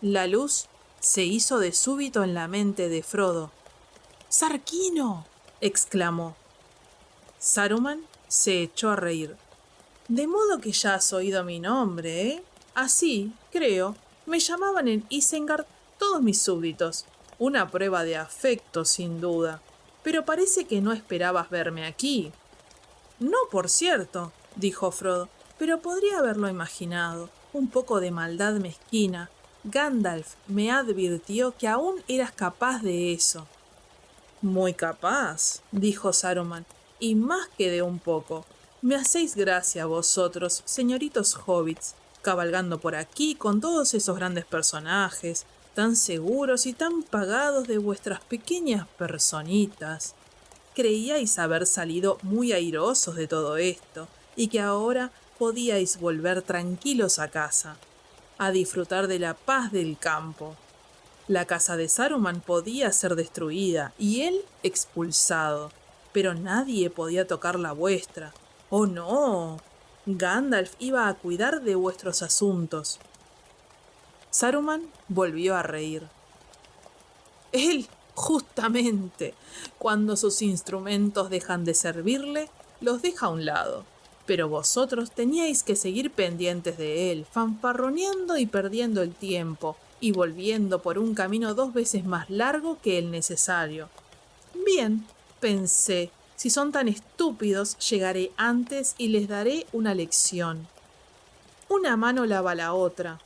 [SPEAKER 1] La luz se hizo de súbito en la mente de Frodo. «¡Sarquino!», exclamó. Saruman se echó a reír. «De modo que ya has oído mi nombre, ¿eh? Así, creo, me llamaban en Isengard todos mis súbditos. Una prueba de afecto, sin duda. Pero parece que no esperabas verme aquí». «No, por cierto», dijo Frodo, «pero podría haberlo imaginado. Un poco de maldad mezquina. Gandalf me advirtió que aún eras capaz de eso». «Muy capaz», dijo Saruman, «y más que de un poco. Me hacéis gracia vosotros, señoritos hobbits, cabalgando por aquí con todos esos grandes personajes, tan seguros y tan pagados de vuestras pequeñas personitas. Creíais haber salido muy airosos de todo esto, y que ahora podíais volver tranquilos a casa, a disfrutar de la paz del campo. La casa de Saruman podía ser destruida y él expulsado, pero nadie podía tocar la vuestra. ¡Oh, no! Gandalf iba a cuidar de vuestros asuntos». Saruman volvió a reír. «Él, justamente, cuando sus instrumentos dejan de servirle, los deja a un lado. Pero vosotros teníais que seguir pendientes de él, fanfarroneando y perdiendo el tiempo, y volviendo por un camino 2 veces más largo que el necesario. Bien, pensé, si son tan estúpidos, llegaré antes y les daré una lección. Una mano lava la otra.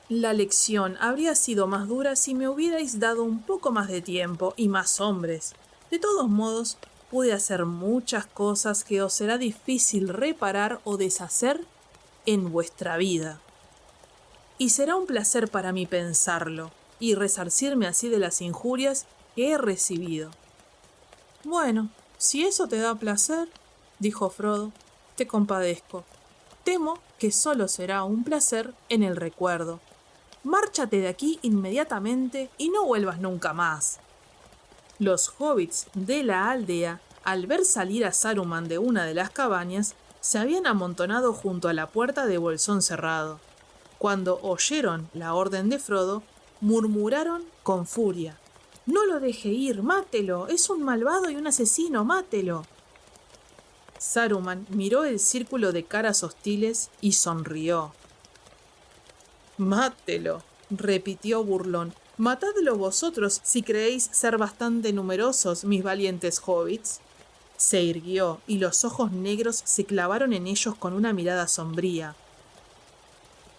[SPEAKER 1] La lección habría sido más dura si me hubierais dado un poco más de tiempo y más hombres. De todos modos, pude hacer muchas cosas que os será difícil reparar o deshacer en vuestra vida. Y será un placer para mí pensarlo y resarcirme así de las injurias que he recibido». «Bueno, si eso te da placer», dijo Frodo, «te compadezco. Temo que solo será un placer en el recuerdo. Márchate de aquí inmediatamente y no vuelvas nunca más». Los hobbits de la aldea Al ver salir a Saruman de una de las cabañas, se habían amontonado junto a la puerta de Bolsón cerrado. Cuando oyeron la orden de Frodo, murmuraron con furia: «¡No lo deje ir! ¡Mátelo! ¡Es un malvado y un asesino! ¡Mátelo!». Saruman miró el círculo de caras hostiles y sonrió. «Mátelo», repitió burlón. «Matadlo vosotros si creéis ser bastante numerosos, mis valientes hobbits». Se irguió y los ojos negros se clavaron en ellos con una mirada sombría.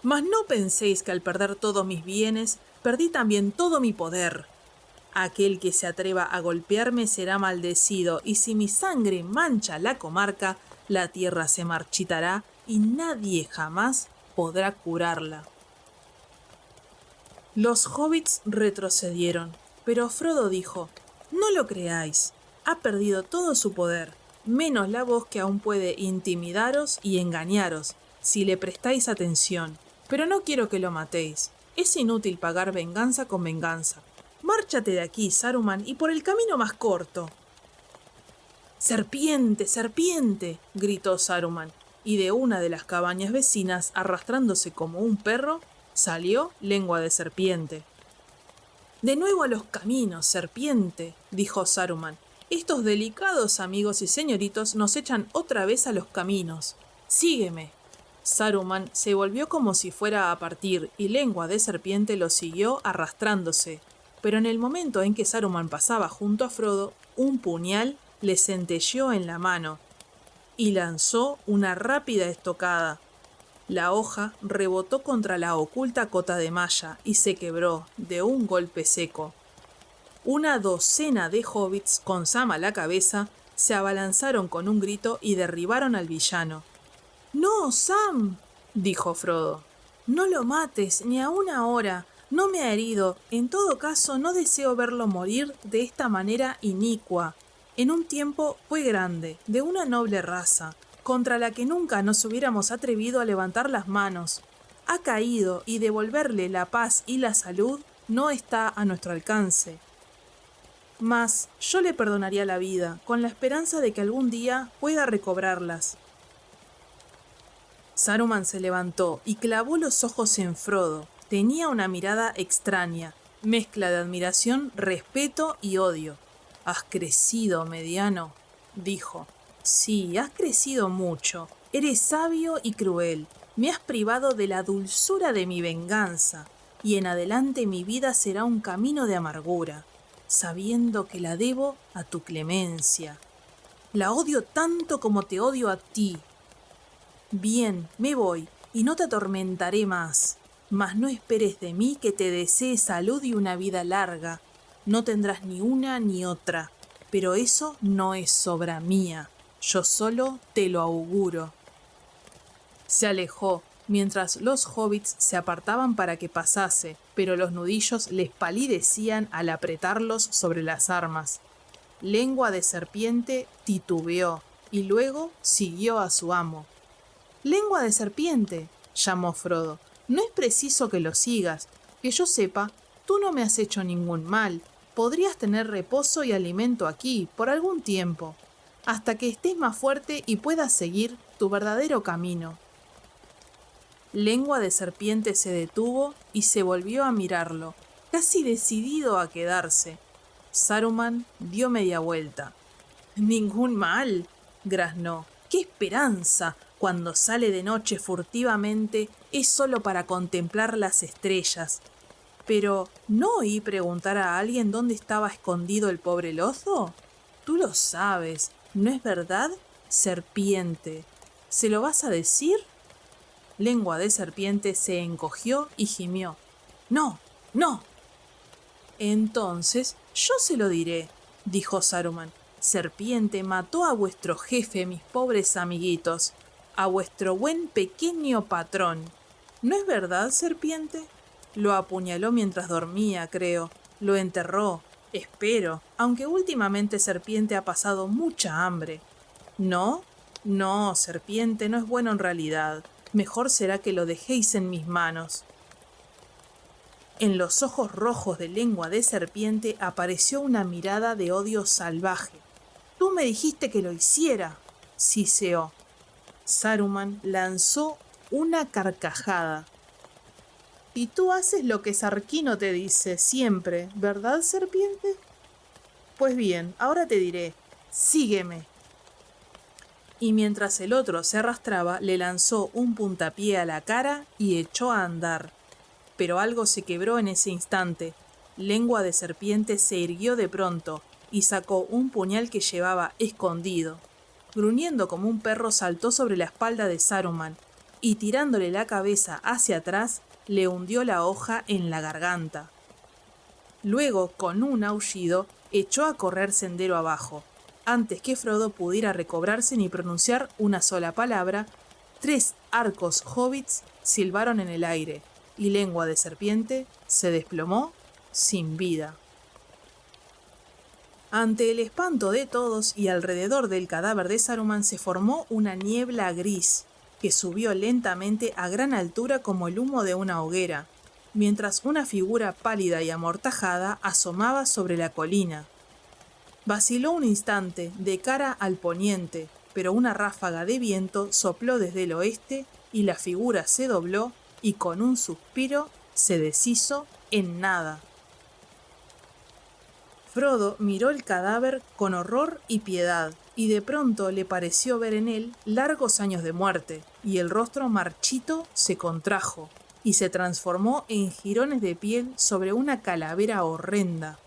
[SPEAKER 1] «Mas no penséis que al perder todos mis bienes, perdí también todo mi poder. Aquel que se atreva a golpearme será maldecido, y si mi sangre mancha la comarca, la tierra se marchitará y nadie jamás podrá curarla». Los hobbits retrocedieron, pero Frodo dijo: «No lo creáis. Ha perdido todo su poder, menos la voz que aún puede intimidaros y engañaros, si le prestáis atención. Pero no quiero que lo matéis. Es inútil pagar venganza con venganza. Márchate de aquí, Saruman, y por el camino más corto». «¡Serpiente, serpiente!», gritó Saruman, y de una de las cabañas vecinas, arrastrándose como un perro, salió Lengua de Serpiente. «De nuevo a los caminos, serpiente», dijo Saruman. «Estos delicados amigos y señoritos nos echan otra vez a los caminos. Sígueme». Saruman se volvió como si fuera a partir, y Lengua de Serpiente lo siguió arrastrándose. Pero en el momento en que Saruman pasaba junto a Frodo, un puñal le centelleó en la mano y lanzó una rápida estocada. La hoja rebotó contra la oculta cota de malla y se quebró de un golpe seco. Una docena de hobbits, con Sam a la cabeza, se abalanzaron con un grito y derribaron al villano. «¡No, Sam!», dijo Frodo. «No lo mates, ni aun ahora. No me ha herido. En todo caso, no deseo verlo morir de esta manera inicua. En un tiempo fue grande, de una noble raza, contra la que nunca nos hubiéramos atrevido a levantar las manos. Ha caído y devolverle la paz y la salud no está a nuestro alcance. Mas yo le perdonaría la vida, con la esperanza de que algún día pueda recobrarlas». Saruman se levantó y clavó los ojos en Frodo. Tenía una mirada extraña, mezcla de admiración, respeto y odio. «Has crecido, mediano», dijo. «Sí, has crecido mucho. Eres sabio y cruel. Me has privado de la dulzura de mi venganza, y en adelante mi vida será un camino de amargura, sabiendo que la debo a tu clemencia. La odio tanto como te odio a ti. Bien, me voy, y no te atormentaré más. Mas no esperes de mí que te desee salud y una vida larga. No tendrás ni una ni otra, pero eso no es obra mía. Yo solo te lo auguro». Se alejó, mientras los hobbits se apartaban para que pasase, pero los nudillos les palidecían al apretarlos sobre las armas. Lengua de Serpiente titubeó y luego siguió a su amo. «Lengua de Serpiente», llamó Frodo, «no es preciso que lo sigas. Que yo sepa, tú no me has hecho ningún mal. Podrías tener reposo y alimento aquí por algún tiempo, hasta que estés más fuerte y puedas seguir tu verdadero camino». Lengua de Serpiente se detuvo y se volvió a mirarlo, casi decidido a quedarse. Saruman dio media vuelta. «¿Ningún mal?», graznó. «¡Qué esperanza! Cuando sale de noche furtivamente es solo para contemplar las estrellas. Pero, ¿no oí preguntar a alguien dónde estaba escondido el pobre Lozo? Tú lo sabes, ¿no es verdad, serpiente? ¿Se lo vas a decir?». Lengua de Serpiente se encogió y gimió. «No, no». «Entonces yo se lo diré», dijo Saruman. «Serpiente mató a vuestro jefe, mis pobres amiguitos, a vuestro buen pequeño patrón. ¿No es verdad, Serpiente? Lo apuñaló mientras dormía, creo. Lo enterró, espero, aunque últimamente Serpiente ha pasado mucha hambre». «¿No? No, Serpiente, no es bueno en realidad. Mejor será que lo dejéis en mis manos». En los ojos rojos de Lengua de Serpiente apareció una mirada de odio salvaje. Tú me dijiste que lo hiciera, siseó. Saruman lanzó una carcajada. Y tú haces lo que Sarquino te dice siempre, ¿verdad, serpiente? Pues bien, ahora te diré, sígueme. Y mientras el otro se arrastraba, le lanzó un puntapié a la cara y echó a andar. Pero algo se quebró en ese instante. Lengua de serpiente se irguió de pronto y sacó un puñal que llevaba escondido. Gruñendo como un perro saltó sobre la espalda de Saruman y tirándole la cabeza hacia atrás, le hundió la hoja en la garganta. Luego, con un aullido, echó a correr sendero abajo. Antes que Frodo pudiera recobrarse ni pronunciar una sola palabra, 3 arcos hobbits silbaron en el aire, y Lengua de serpiente se desplomó sin vida. Ante el espanto de todos y alrededor del cadáver de Saruman se formó una niebla gris, que subió lentamente a gran altura como el humo de una hoguera, mientras una figura pálida y amortajada asomaba sobre la colina. Vaciló un instante de cara al poniente, pero una ráfaga de viento sopló desde el oeste y la figura se dobló y con un suspiro se deshizo en nada. Frodo miró el cadáver con horror y piedad, y de pronto le pareció ver en él largos años de muerte, y el rostro marchito se contrajo, y se transformó en jirones de piel sobre una calavera horrenda.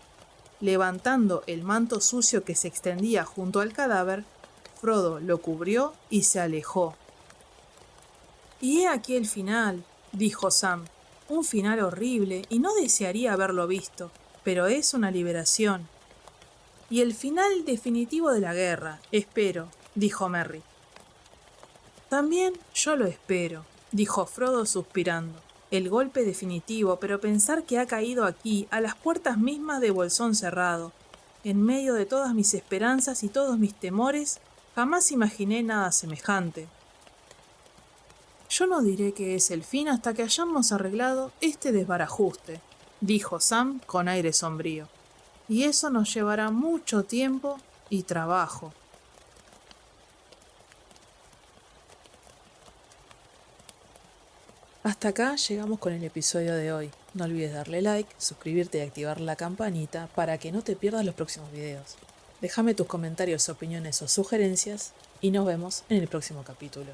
[SPEAKER 1] Levantando el manto sucio que se extendía junto al cadáver, Frodo lo cubrió y se alejó. «Y he aquí el final», dijo Sam, «un final horrible, y no desearía haberlo visto, pero es una liberación». «Y el final definitivo de la guerra, espero», dijo Merry. «También yo lo espero», dijo Frodo suspirando. «El golpe definitivo, pero pensar que ha caído aquí, a las puertas mismas de Bolsón Cerrado. En medio de todas mis esperanzas y todos mis temores, jamás imaginé nada semejante». «Yo no diré que es el fin hasta que hayamos arreglado este desbarajuste», dijo Sam con aire sombrío. «Y eso nos llevará mucho tiempo y trabajo». Hasta acá llegamos con el episodio de hoy. No olvides darle like, suscribirte y activar la campanita para que no te pierdas los próximos videos. Déjame tus comentarios, opiniones o sugerencias y nos vemos en el próximo capítulo.